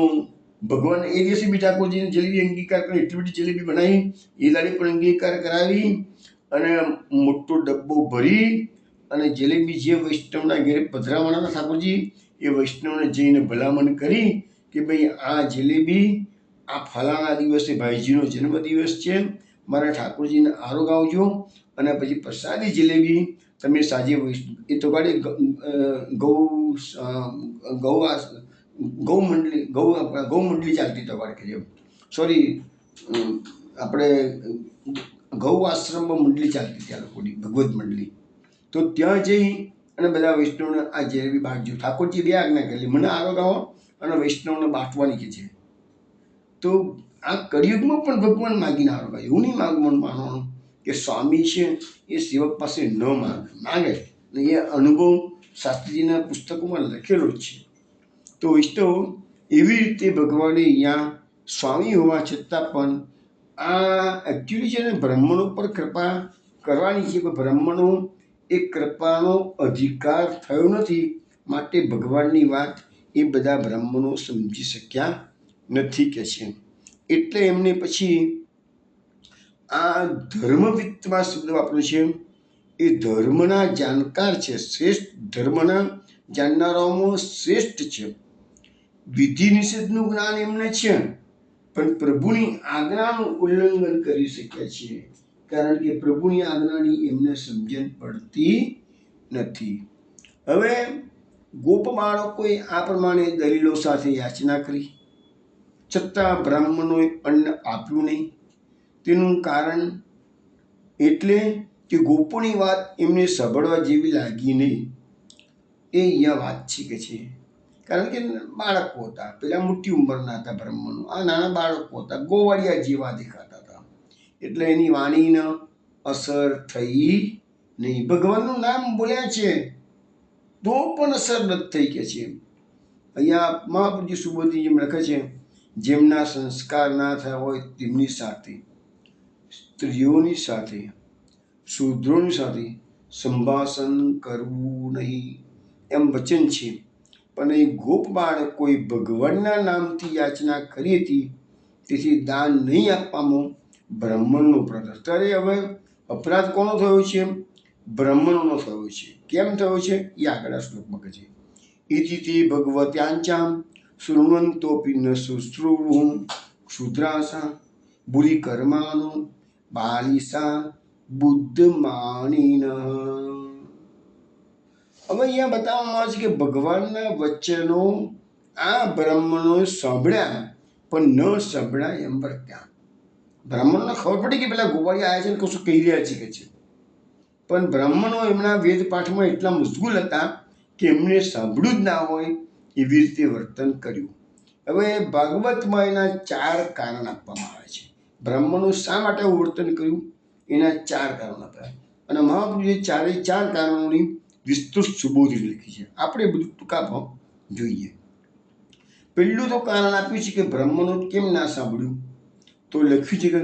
ભગવાન એ દિવસે બી ઠાકોરજીને જલેબી અંગીકાર કરી, એટલી બધી જલેબી બનાવી, એ દાડે પણ અંગીકાર કરાવી અને મોટો ડબ્બો ભરી અને જલેબી જે વૈષ્ણવના ઘેરે પધરાવાના હતા ઠાકોરજી, એ વૈષ્ણવને જઈને ભલામણ કરી કે ભાઈ આ જલેબી આ ફલાણા દિવસે ભાઈજીનો જન્મદિવસ છે, મારા ઠાકોરજીને આરોગ આવજો અને પછી પ્રસાદી જલેબી તમે સાંજે એ તો ગાડી ગૌ મંડળી ચાલતી તો ગાડી કરીએ, સોરી આપણે ગૌ આશ્રમમાં મંડળી ચાલતી ત્યાં લોકોની ભગવત મંડળી. તો ત્યાં જઈ અને બધા વૈષ્ણવને આ જલેબી બાંટજો. ઠાકોરજી બે આજ્ઞા કરેલી, મને આરોગ આવો અને વૈષ્ણવને બાંટવાની કે છે. તો આ કળિયુગમાં પણ ભગવાન માગીને આરોગ આવે. એવું નહીં માનવાનું કે સ્વામી છે એ સેવક પાસે ન માગે, ને એ અનુભવ શાસ્ત્રીજીના પુસ્તકોમાં લખેલો જ છે. તો વૈષ્ણવ એવી રીતે ભગવાને અહીંયા સ્વામી હોવા છતાં પણ આ એકચ્યુઅલી છે ને બ્રાહ્મણો પર કૃપા કરવાની છે, પણ બ્રાહ્મણો એ કૃપાનો અધિકાર થયો નથી, માટે ભગવાનની વાત એ બધા બ્રાહ્મણો સમજી શક્યા નથી કે છે. એટલે એમને પછી આ ધર્મવિત્તમાં શબ્દ વાપર્યો છે. એ ધર્મના જાણકાર છે, શ્રેષ્ઠ ધર્મના જાણનારાઓમાં શ્રેષ્ઠ છે. વિધિ નિષેધનું જ્ઞાન એમને છે, પણ પ્રભુની આજ્ઞાનું ઉલ્લંઘન કરી શક્યા છે, કારણ કે પ્રભુની આજ્ઞાની એમને સમજણ પડતી નથી. હવે ગોપ બાળકોએ આ પ્રમાણે દલીલો સાથે યાચના કરી, છતાં બ્રાહ્મણોએ અન્ન આપ્યું નહીં. તેનું કારણ એટલે કે ગોપોની વાત એમને સાંભળવા જેવી લાગી નહીં. એ અહીંયા વાત છે કે છે, કારણ કે બાળકો હતા, પેલા મોટી ઉંમરના હતા બ્રાહ્મણો, આ નાના બાળકો હતા, ગોવાળિયા જેવા દેખાતા હતા, એટલે એની વાણીને અસર થઈ નહીં. ભગવાનનું નામ બોલ્યા છે તો પણ અસર નથી થઈ કે છે. અહીંયા મહાપુરુષ સુબોધી જેમ લખે છે, જેમના સંસ્કાર ના થયા હોય તેમની સાથે, સ્ત્રીઓની સાથે, શૂદ્રોની સાથે સંભાષણ કરવું નહીં, એમ વચન છે. પણ એ ગોપ બાળકોએ ભગવાનના નામથી યાચના કરી હતી, તેથી દાન નહીં આપવામાં બ્રાહ્મણનો અપરાધ. અત્યારે હવે અપરાધ કોનો થયો છે? બ્રાહ્મણોનો થયો છે. કેમ થયો છે એ આગળના શ્લોકમાં કહે છે. ઇતિ તે ભગવત્યાંચામ શૃણવંતોપી ન શુશ્રુવું ક્ષુદ્રાસા બુરી કર્માનો બાલિસા બુદ્ધમાનીન. હવે અહીંયા બતાવવામાં આવે છે કે ભગવાનના વચનો આ બ્રાહ્મણોએ સાંભળ્યા પણ ન સાંભળ્યા એમ વર્ત્યા. બ્રાહ્મણોને ખબર પડી કે પેલા ગોવાળિયા આવ્યા છે ને કશું કહી રહ્યા છે કે છે, પણ બ્રાહ્મણો એમના વેદ પાઠમાં એટલા મશગુલ હતા કે એમને સાંભળ્યું જ ના હોય એવી રીતે વર્તન કર્યું. હવે ભાગવતમાં એના 4 કારણ આપવામાં આવે છે. બ્રાહ્મણો શા માટે વર્તન કર્યું એના 4 કારણો આપ્યા, અને મહાપુરુષે 4 કારણોની વિસ્તૃત સુબોધી લખી છે. આપણે બધું ટૂંકામાં જોઈએ. પહેલું તો કારણ આપ્યું છે કે બ્રાહ્મણો કેમ ના સાંભળ્યું, તો લખ્યું છે કે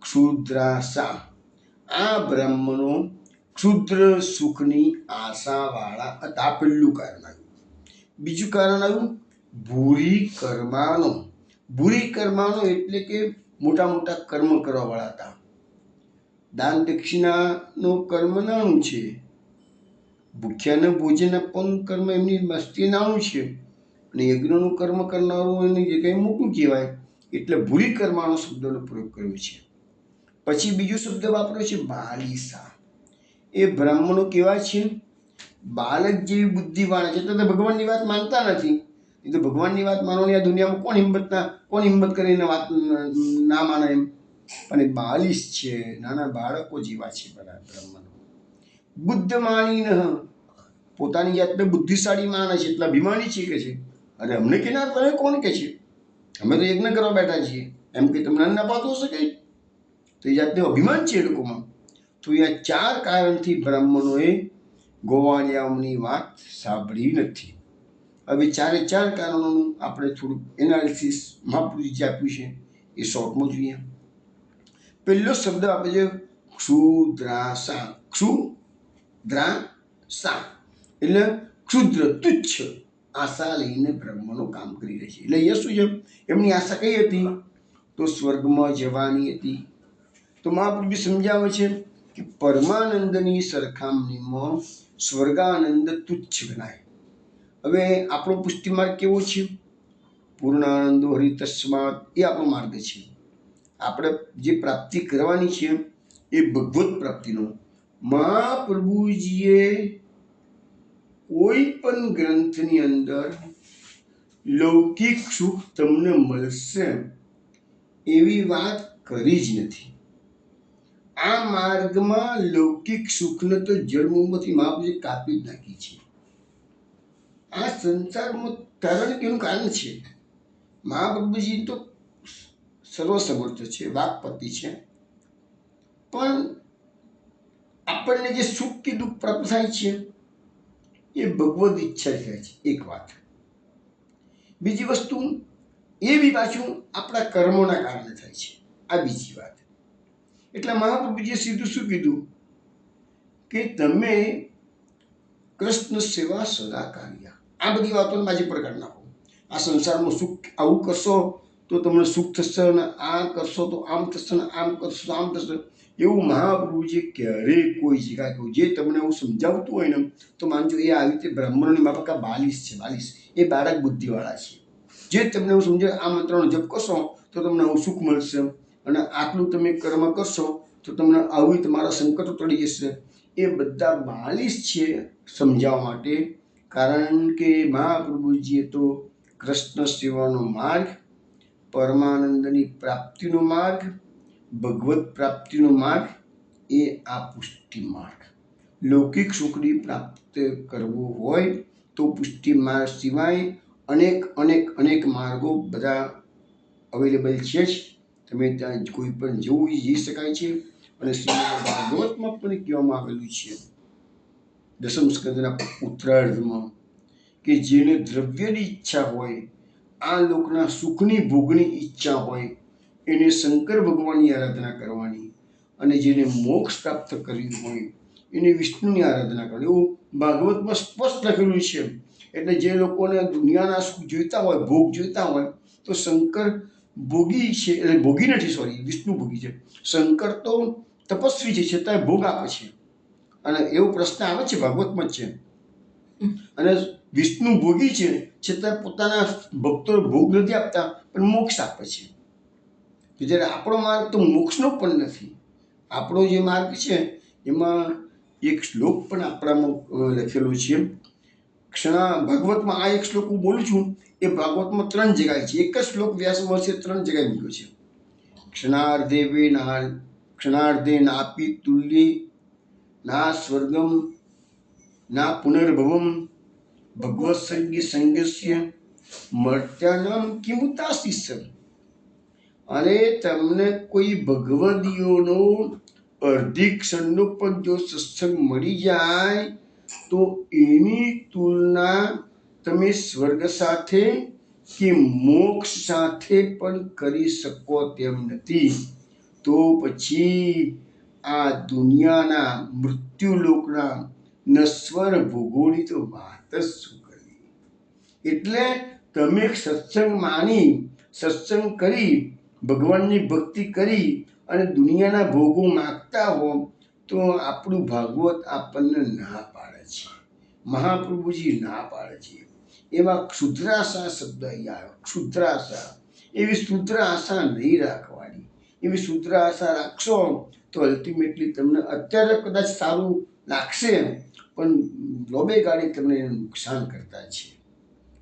ક્ષુદ્રાસા, આ બ્રાહ્મણો ક્ષુદ્ર સુખની આશાવાળા હતા. પહેલું કારણ આવ્યું. બીજું કારણ આવ્યું ભૂરી કર્માનો. ભૂરી કર્માનો એટલે કે મોટા મોટા કર્મ કરવાવાળા હતા. દાન દક્ષિણાનો કર્મ નાનું છે, ભૂખ્યાને ભોજન આપવાનું કર્મ એમની મસ્તી નાનું છે, અને યજ્ઞનું કર્મ કરનારું એની જગ્યાએ મોટું કહેવાય, એટલે ભૂરી કર્માનો શબ્દનો પ્રયોગ કર્યો છે. પછી બીજો શબ્દ વાપર્યો છે બાલિસા. એ બ્રાહ્મણો કેવા છે? બાળક જેવી બુદ્ધિવાળા છે, તો ભગવાનની વાત માનતા નથી, એ તો ભગવાનની વાત માનવાની આ દુનિયામાં કોણ હિંમત કરીને વાત ના માને એમ. પણ એ બાલિશ છે, નાના બાળકો જેવા છે બધા બ્રહ્મનો. બુદ્ધ માની પોતાની જાતને બુદ્ધિશાળી માને છે, એટલા અભિમાની છે કે છે અરે અમને કેનાર તમે કોણ કે છે, અમે તો યજ્ઞ કરવા બેઠા છીએ એમ કે તમને અન્ન અપાતું હશે કઈ. તો એ જાતનું અભિમાન છે એ લોકોમાં. તો એ 4 કારણથી બ્રાહ્મણોએ ગોવાળિયાઓની વાત સાંભળી નથી. હવે 4 કારણોનું આપણે થોડુંક એનાલિસિસ મહાપુરુષજી આપ્યું છે એ શોર્ટમાં જોઈએ. પહેલો શબ્દ આપે છે ક્ષુદ્રાસા. ક્ષુદ્રાસા એટલે ક્ષુદ્ર તુચ્છ આશા લઈને બ્રહ્મનો કામ કરી રહી છે. એટલે એ શું છે, એમની આશા કઈ હતી તો સ્વર્ગમાં જવાની હતી. તો મહાપ્રભુ સમજાવે છે કે પરમાનંદની સરખામણીમાં સ્વર્ગાનંદ તુચ્છ ગણાય. હવે આપણો પુષ્ટિ માર્ગ કેવો છે? પૂર્ણાનંદો હરિતસ્માત એ આપણો માર્ગ છે. આપણે જે પ્રાપ્તિ કરવાની છે એ ભગવત પ્રાપ્તિનો. મહાપ્રભુજીએ કોઈ પણ ગ્રંથની અંદર લૌકિક સુખ તમને મળશે એવી વાત કરી જ નથી. આ માર્ગમાં લૌકિક સુખને તો જળમૂળમાંથી મહાપ્રભુએ કાપી જ નાખી છે. આ સંસારમાં તરણ કેનું કારણ છે. મહાપ્રભુજી તો સર્વસમર્થ છે, વાકપતિ છે, પણ આપણને જે સુખ કે દુઃખ પ્રાપ્ત થાય છે એ ભગવદ ઈચ્છા કહે છે એક વાત. બીજી વસ્તુ એ બી પાછું આપણા કર્મોના કારણે થાય છે, આ બીજી વાત. એટલે મહાપ્રભુજીએ સીધું શું કીધું કે તમે કૃષ્ણ સેવા સદા કાર્ય. આ બધી વાતોને બાજુ પર કાઢી નાખો. આ સંસારમાં સુખ આવું કરશો તો તમને સુખ થશે, ને આ કરશો તો આમ થશે, ને આમ કરશો તો આમ થશે. એવું મહાપ્રભુજી ક્યારેય કોઈ જગ્યાએ કહ્યું. જે તમને એવું સમજાવતું હોય ને તો માનજો એ આવી રીતે બ્રાહ્મણોની માફક આ બાલિશ છે. બાલિશ એ બાળક બુદ્ધિવાળા છે. જે તમને એવું સમજે આ મંત્રનો જપ કરશો તો તમને આવું સુખ મળશે, અને આટલું તમે કર્મ કરશો તો તમને આવી તમારા સંકટો ટળી જશે. એ બધા બાલિશ છે સમજાવવા માટે. કારણ કે મહાપ્રભુજીએ તો કૃષ્ણ સેવાનો માર્ગ, પરમાનંદની પ્રાપ્તિનો માર્ગ, ભગવત પ્રાપ્તિનો માર્ગ એ આ પુષ્ટિ માર્ગ. લૌકિક સુખની પ્રાપ્ત કરવું હોય તો પુષ્ટિ માર્ગ સિવાય અનેક માર્ગો બધા અવેલેબલ છે જ. તમે ત્યાં કોઈ પણ જવું જઈ શકાય છે. અને શ્રીમદ ભાગવતમાં પણ કહેવામાં આવેલું છે 10મ સ્કંદના ઉત્તરાર્ધમાં કે જેને દ્રવ્યની ઈચ્છા હોય, આ લોકના સુખની ભોગની ઈચ્છા હોય, એને શંકર ભગવાનની આરાધના કરવાની, અને જેને મોક્ષ પ્રાપ્ત કર્યું હોય એને વિષ્ણુની આરાધના કરવાની. એવું ભાગવતમાં સ્પષ્ટ લખેલું છે. એટલે જે લોકોને દુનિયાના સુખ જોઈતા હોય, ભોગ જોઈતા હોય તો શંકર ભોગી છે, એટલે ભોગી નથી, સોરી, વિષ્ણુ ભોગી છે. શંકર તો તપસ્વી છે, છતાંય ભોગ આપે છે. અને એવો પ્રશ્ન આવે છે ભાગવતમાં છે. અને વિષ્ણુ ભોગી છે છતાં પોતાના ભક્તો ભોગ નથી આપતા, પણ મોક્ષ આપે છે. તો જ્યારે આપણો માર્ગ તો મોક્ષનો પણ નથી. આપણો જે માર્ગ છે એમાં એક શ્લોક પણ આપણામાં લખેલો છે. ભાગવતમાં આ એક શ્લોક હું બોલું છું એ ભાગવતમાં 3 જગ્યાએ છે. એક જ શ્લોક વ્યાસ વર્ષે 3 જગ્યાએ મૂક્યો છે. ક્ષણાર્ધે નાપી તુલ્યે ના સ્વર્ગમ ના પુનર્ભવમ ભગવત સંગસ્ય મર્ત્યાનામ કિમુતાશિષ. અરે તમને કોઈ ભગવદીઓનો અર્ધી ક્ષણનો પણ જો સત્સંગ મળી જાય તો એની તુલના તમે સ્વર્ગ સાથે કે મોક્ષ સાથે પણ કરી શકો તેમ નથી. તો પછી આ દુનિયાના મૃત્યુલોકના નશ્વર ભોગોની તો વાત જ શું કરવી. એટલે તમે સત્સંગ માની, સત્સંગ કરી, ભગવાનની ભક્તિ કરી અને દુનિયાના ભોગો માગતા હો તો આપણું ભાગવત આપણને ના પાડે છે. મહાપ્રભુજી ના પાડે છે. એવા ક્ષુદ્રાશા શબ્દ અહીં આવ્યો. ક્ષુદ્રાશા, એવી ક્ષુદ્ર આશા નહીં રાખવાની. એવી ક્ષુદ્ર આશા રાખશો તો અલ્ટિમેટલી તમને અત્યારે કદાચ સારું લાગશે, પણ લોબે ગાડી તમને નુકસાન કરતા છે.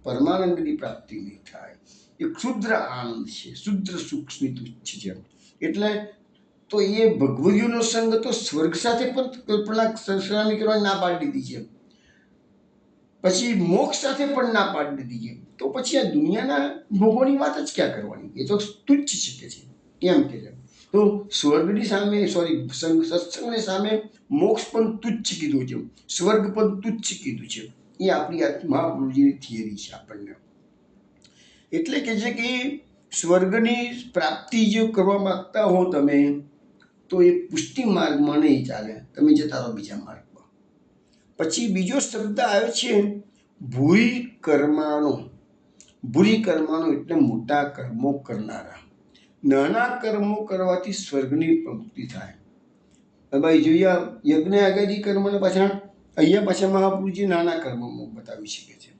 પરમાનંદની પ્રાપ્તિ નહીં થાય. એ ક્ષુદ્ર આનંદ છે, શુદ્ર સૂક્ષ્મ તુચ્છ છે. એટલે તો એ ભગવદીઓનો સંગ તો સ્વર્ગ સાથે પણ કલ્પના સરખામણી કરવાની ના પાડી દીધી છે, પછી મોક્ષ સાથે પણ ના પાડી દીધી છે. તો પછી આ દુનિયાના ભોગોની વાત જ ક્યાં કરવાની, એ તો તુચ્છ છે એમ કે છે. તો સ્વર્ગની સામે સત્સંગની સામે મોક્ષ પણ તુચ્છ કીધું છે, સ્વર્ગ પણ તુચ્છ કીધું છે. એ આપણી મહાપુરુષજીની થિયરી છે આપણને. એટલે કે છે કે સ્વર્ગની પ્રાપ્તિ જો કરવા માંગતા હો તમે, તો એ પુષ્ટિ માર્ગમાં નહીં ચાલે, તમે જતા રહો બીજા માર્ગમાં. પછી બીજો શબ્દ આવ્યો છે ભૂરી કર્માણો. ભૂરી કર્માણો એટલે મોટા કર્મો કરનારા. નાના કર્મો કરવાથી સ્વર્ગની પ્રાપ્તિ થાય. ભાઈ જોઈએ યજ્ઞ આગાદી કર્મને પાછળ અહીંયા પાછા મહાપુરુષજી નાના કર્મો બતાવી શકે છે.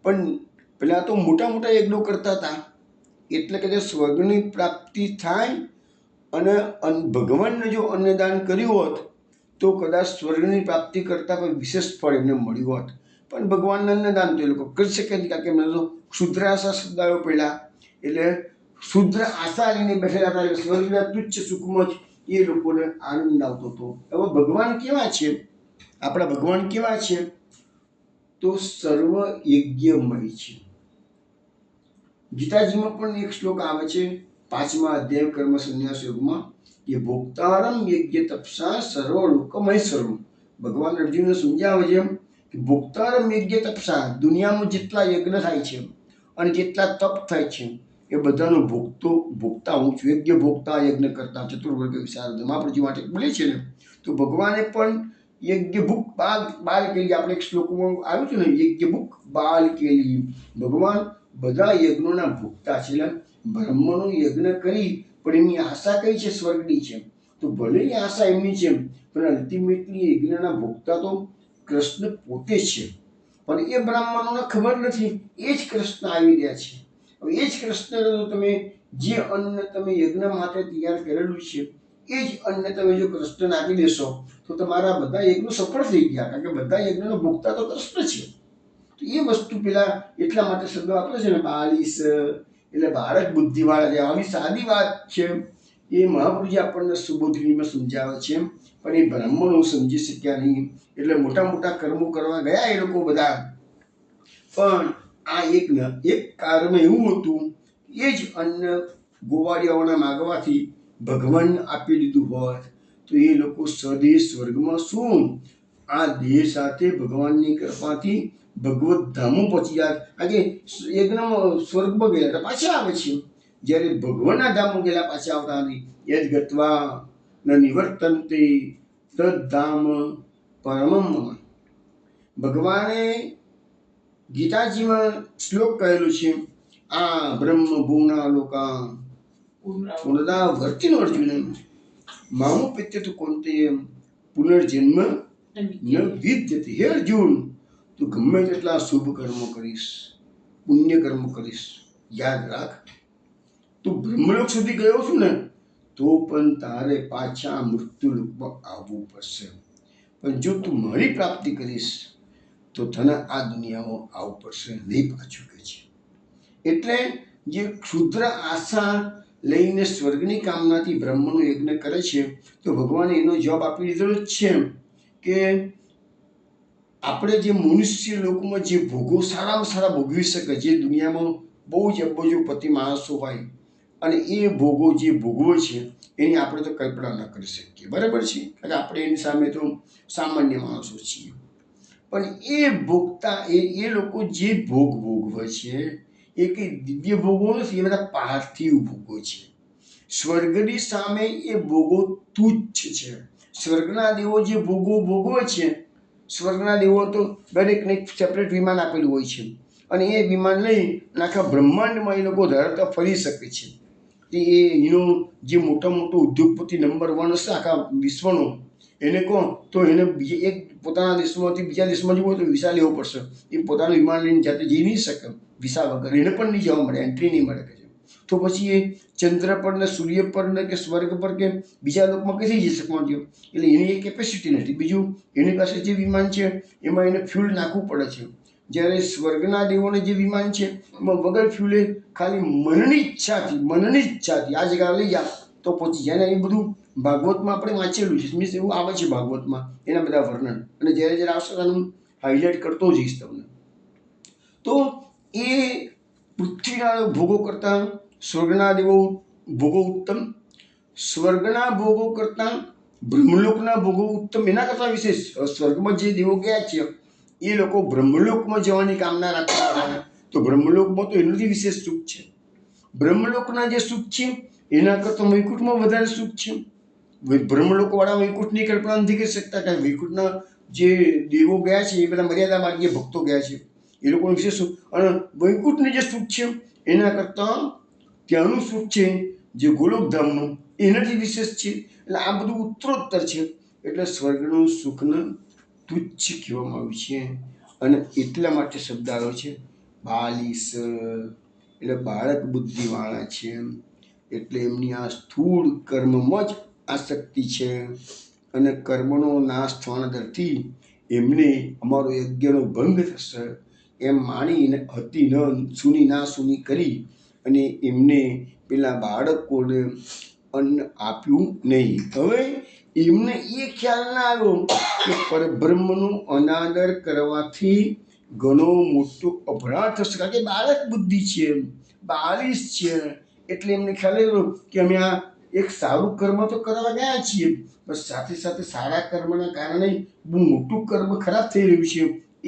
પણ પેલા તો મોટા મોટા યજ્ઞો કરતા હતા, એટલે કે સ્વર્ગની પ્રાપ્તિ થાય. અને ભગવાનને જો અન્નદાન કર્યું હોત તો કદાચ સ્વર્ગની પ્રાપ્તિ કરતાં પણ વિશેષ ફળ એમને મળ્યું હોત. પણ ભગવાનને અન્નદાન તો એ લોકો કરી શકે નહીં, કારણ કે એમને તો ક્ષુદ્રાશા શબ્દ આવ્યો પહેલાં. એટલે શુદ્ર આશા લઈને બેઠેલા હતા, એટલે સ્વર્ગના તુચ્છ સુખમાં જ એ લોકોને આનંદ આવતો હતો. હવે ભગવાન કેવા છે, આપણા ભગવાન કેવા છે, તો સર્વ યજ્ઞમય છે. ગીતાજીમાં પણ એક શ્લોક આવે છે 5મા અધ્યાય કર્મ સંન્યાસ યોગમાં, કે ભોક્તારમ યજ્ઞ તપસા સર્વ લોકમય સર્વ. ભગવાન અર્જુનને સમજાવે છે કે ભોક્તારમ યજ્ઞ તપસા, દુનિયામાં જેટલા યજ્ઞ થાય છે અને જેટલા તપ થાય છે એ બધાનો ભોગતા હું છું. યજ્ઞ ભોગતા યજ્ઞ કરતા ચતુર્વર્ગ વિશારદ મહાપ્રભુજી માટે બોલે છે ને. તો ભગવાને પણ યજ્ઞ ભૂખ બાલ કેલી, આપણે એક શ્લોકમાં આવ્યું છે ને, યજ્ઞ ભૂખ બાલ કેલી. ભગવાન બધા યજ્ઞોના ભોગતા છે. એટલે બ્રહ્મનો યજ્ઞ કરી પણ એમની આશા કઈ છે, સ્વર્ગની છે. તો ભલે એ આશા એમની છે, પણ અલ્ટિમેટલી યજ્ઞના ભોગતા તો કૃષ્ણ પોતે છે. પણ એ બ્રાહ્મણોને ખબર નથી, એ જ કૃષ્ણ આવી રહ્યા છે. હવે એ જ કૃષ્ણ તમે જે અન્ન તમે યજ્ઞ માટે તૈયાર કરેલું છે, એ જ અન્ન તમે જો કૃષ્ણને આપી દેશો તો તમારા બધા યજ્ઞો સફળ થઈ ગયા, કારણ કે બધા યજ્ઞનો ભોગતા તો કૃષ્ણ છે. તો એ વસ્તુ પેલા એટલા માટે શબ્દ વાપરે છે ને, બાલીસ એટલે બાળક બુદ્ધિવાળા છે. આવી સાદી વાત છે, એ મહાપુરુષજી આપણને સુબોધિનીમાં સમજાવે છે. પણ એ બ્રાહ્મણો સમજી શક્યા નહીં, એટલે મોટા મોટા કર્મો કરવા ગયા એ લોકો બધા. પણ આ એક કારમાં એવું હતું, એ જ અન્ન ગોવાળિયાઓના માગવાથી ભગવાન આપી દીધું હોત તો એ લોકો સ્વદેહ સ્વર્ગમાં શું, આ દેહ સાથે ભગવાનની કૃપાથી ભગવત ધામો પહોંચી જાય. આજે યજ્ઞમાં સ્વર્ગમાં ગયેલા પાછા આવે છે, જ્યારે ભગવાનના ધામો ગયેલા પાછા આવતા નથી. યદ ગત્વા ન નિવર્તન્તે તદ્ધામ પરમમ. ભગવાને ગીતાજીમાં શ્લોક કહેલું છે, આ બ્રહ્મ ભૂના લોકા પુનરાવર્તિનો અર્જુન મામોપેત્ય તો કોંતે પુનર્જન્મ ન વિદ્યતે. હે અર્જુન, તું ગમે તેટલા શુભ કર્મો કરીશ, પુણ્ય કર્મ કરીશ, યાદ રાખ, તું બ્રહ્મલોક સુધી ગયો છું ને, તો પણ તારે પાછા મૃત્યુલોકમાં આવવું પડશે. પણ જો તું મારી પ્રાપ્તિ કરીશ તો તને આ દુનિયામાં આવવું પડશે નહીં પાછું, કે છે. એટલે જે ક્ષુદ્ર આશા લઈને સ્વર્ગની કામનાથી બ્રહ્મનો યજ્ઞ કરે છે, તો ભગવાને એનો જવાબ આપી દીધો જ છે કે આપણે જે મનુષ્ય લોકમાં જે ભોગો સારામાં સારા ભોગવી શકે, જે દુનિયામાં બહુ જ અબજોપતિ માણસો હોય અને એ ભોગો જે ભોગવો છે એની આપણે તો કલ્પના ન કરી શકીએ, બરાબર છે. એટલે આપણે એની સામે તો સામાન્ય માણસો છીએ. પણ એ ભોગતા એ લોકો જે ભોગ ભોગવે છે એ કંઈ દિવ્ય ભોગો નથી, એ બધા પાર્થિવ ભોગો છે. સ્વર્ગની સામે એ ભોગો તુચ્છ છે. સ્વર્ગના દેવો જે ભોગો ભોગવે છે, સ્વર્ગના દેવો તો દરેકને એક સેપરેટ વિમાન આપેલું હોય છે, અને એ વિમાન લઈ આખા બ્રહ્માંડમાં એ લોકો ધરાવતા ફરી શકે છે. એનો જે મોટા મોટો ઉદ્યોગપતિ નંબર 1 હશે આખા વિશ્વનો, એને કહો તો એને એક પોતાના દેશમાંથી બીજા દેશમાં જવું હોય તો વિસા લેવો પડશે. એ પોતાનું વિમાન લઈને જાતે જઈ નહીં શકે વિસા વગર, એને પણ નહીં જવા મળે, એન્ટ્રી નહીં મળે. તો પછી એ ચંદ્ર પર ને સૂર્ય પર ને કે સ્વર્ગ પર કે બીજા લોકમાં કઈ જઈ શકવાનું છે. એટલે એની એ કેપેસિટી નથી. બીજું એની પાસે જે વિમાન છે એમાં એને ફ્યુલ નાખવું પડે છે. જ્યારે સ્વર્ગના દેવોને જે વિમાન છે એમાં વગર ફ્યુલે ખાલી મનની ઈચ્છાથી આ જગ્યા લઈ જા તો પહોંચી જાય. એ બધું ભાગવતમાં આપણે વાંચેલું છે, મીન્સ એવું આવે છે ભાગવતમાં એના બધા વર્ણન. અને જ્યારે જ્યારે આવશે હું હાઇલાઇટ કરતો જઈશ તમને. તો એ પૃથ્વીના ભોગો કરતાં સ્વર્ગના દેવો ભોગો ઉત્તમ, સ્વર્ગના ભોગો કરતાં બ્રહ્મલોકના ભોગો ઉત્તમ. એના કરતાં વિશેષ સ્વર્ગમાં જે દેવો ગયા છે એ લોકો બ્રહ્મલોકમાં જવાની કામના રાખતા હતા. તો બ્રહ્મલોકમાં તો એનું જ વિશેષ સુખ છે. બ્રહ્મલોકના જે સુખ છે એના કરતાં વૈકુંઠમાં વધારે સુખ છે. બ્રહ્મલોકવાળા વૈકુંઠની કલ્પના નથી કરી શકતા, કારણ વૈકુંઠના જે દેવો ગયા છે એ બધા મર્યાદા માર્ગીય ભક્તો ગયા છે, એ લોકોનું વિશેષ સુખ. અને વૈકુંઠનું જે સુખ છે એના કરતાં ત્યાંનું સુખ છે જે ગોલોકધામનું એનાથી વિશેષ છે. એટલે આ બધું ઉત્તરોત્તર છે. એટલે સ્વર્ગનું સુખને તુચ્છ કહેવામાં આવ્યું છે. અને એટલા માટે શબ્દ આવ્યો છે બાલિશ, એટલે બાળક બુદ્ધિવાળા છે. એટલે એમની આ સ્થૂળ કર્મમાં જ આસક્તિ છે. અને કર્મનો નાશ થવાના દરથી એમને અમારો યજ્ઞનો ભંગ થશે એમ માણીને હતી ન સુની ના સુની કરી અને એમને પેલા બાળકોને અન્ન આપ્યું નહીં. હવે એમને એ ખ્યાલ ના આવ્યો કે પરબ્રહ્મનો અનાદર કરવાથી ઘણો મોટો અપરાધ થશે, કારણ કે બાળક બુદ્ધિ છે, બાલિશ છે. એટલે એમને ખ્યાલ આવ્યો કે અમે આ એક સારું કર્મ તો કરવા ગયા છીએ, પણ સાથે સાથે સારા કર્મના કારણે બહુ મોટું કર્મ ખરાબ થઈ રહ્યું છે.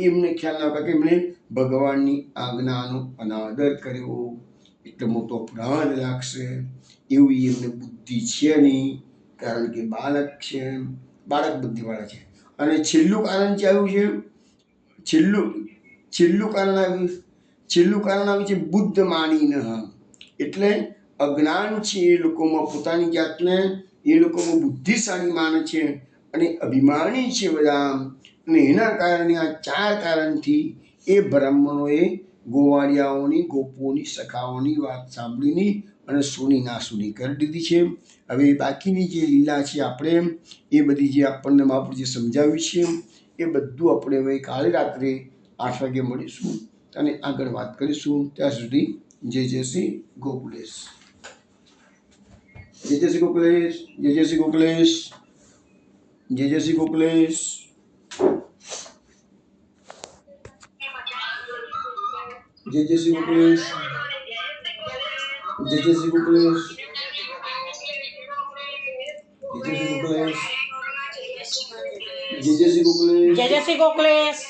એમને ખ્યાલ ના આવ્યો કે એમણે ભગવાનની આજ્ઞાનો અનાદર કર્યો એટલે મોટો અપરાધ લાગશે. એવી એમને બુદ્ધિ છે નહીં, કારણ કે બાળક છે, બાળક બુદ્ધિવાળા છે. અને છેલ્લું કારણ જે આવ્યું છે, છેલ્લું કારણ આવ્યું છે બુદ્ધ માનીને. એટલે અજ્ઞાન છે એ લોકોમાં, પોતાની જાતને એ લોકોમાં બુદ્ધિશાળી માને છે અને અભિમાની છે બધા. અને એના કારણે આ 4 કારણથી એ બ્રાહ્મણોએ ગોવાળિયાઓની, ગોપોની, સખાઓની વાત સાંભળીની અને સુની ના સુની કરી દીધી છે. હવે બાકીની જે લીલા છે આપણે એ બધી જે આપણને મહાપુરુષે સમજાવ્યું છે એ બધું આપણે હવે કાલે રાત્રે 8 વાગે મળીશું અને આગળ વાત કરીશું. ત્યાં સુધી જય શ્રી ગોકુલેશ, જય શ્રી ગોકુલેશ, જય શ્રી ગોકુલેશ, જય શ્રી ગોકુલેશ, જય શ્રી ગોકુલેશ, જય શ્રી ગોકુલેશ, જય શ્રી ગોકુલેશ, જય શ્રી ગોકુલેશ, જય શ્રી ગોકુલેશ,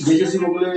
જય શ્રી ગોકુલેશ.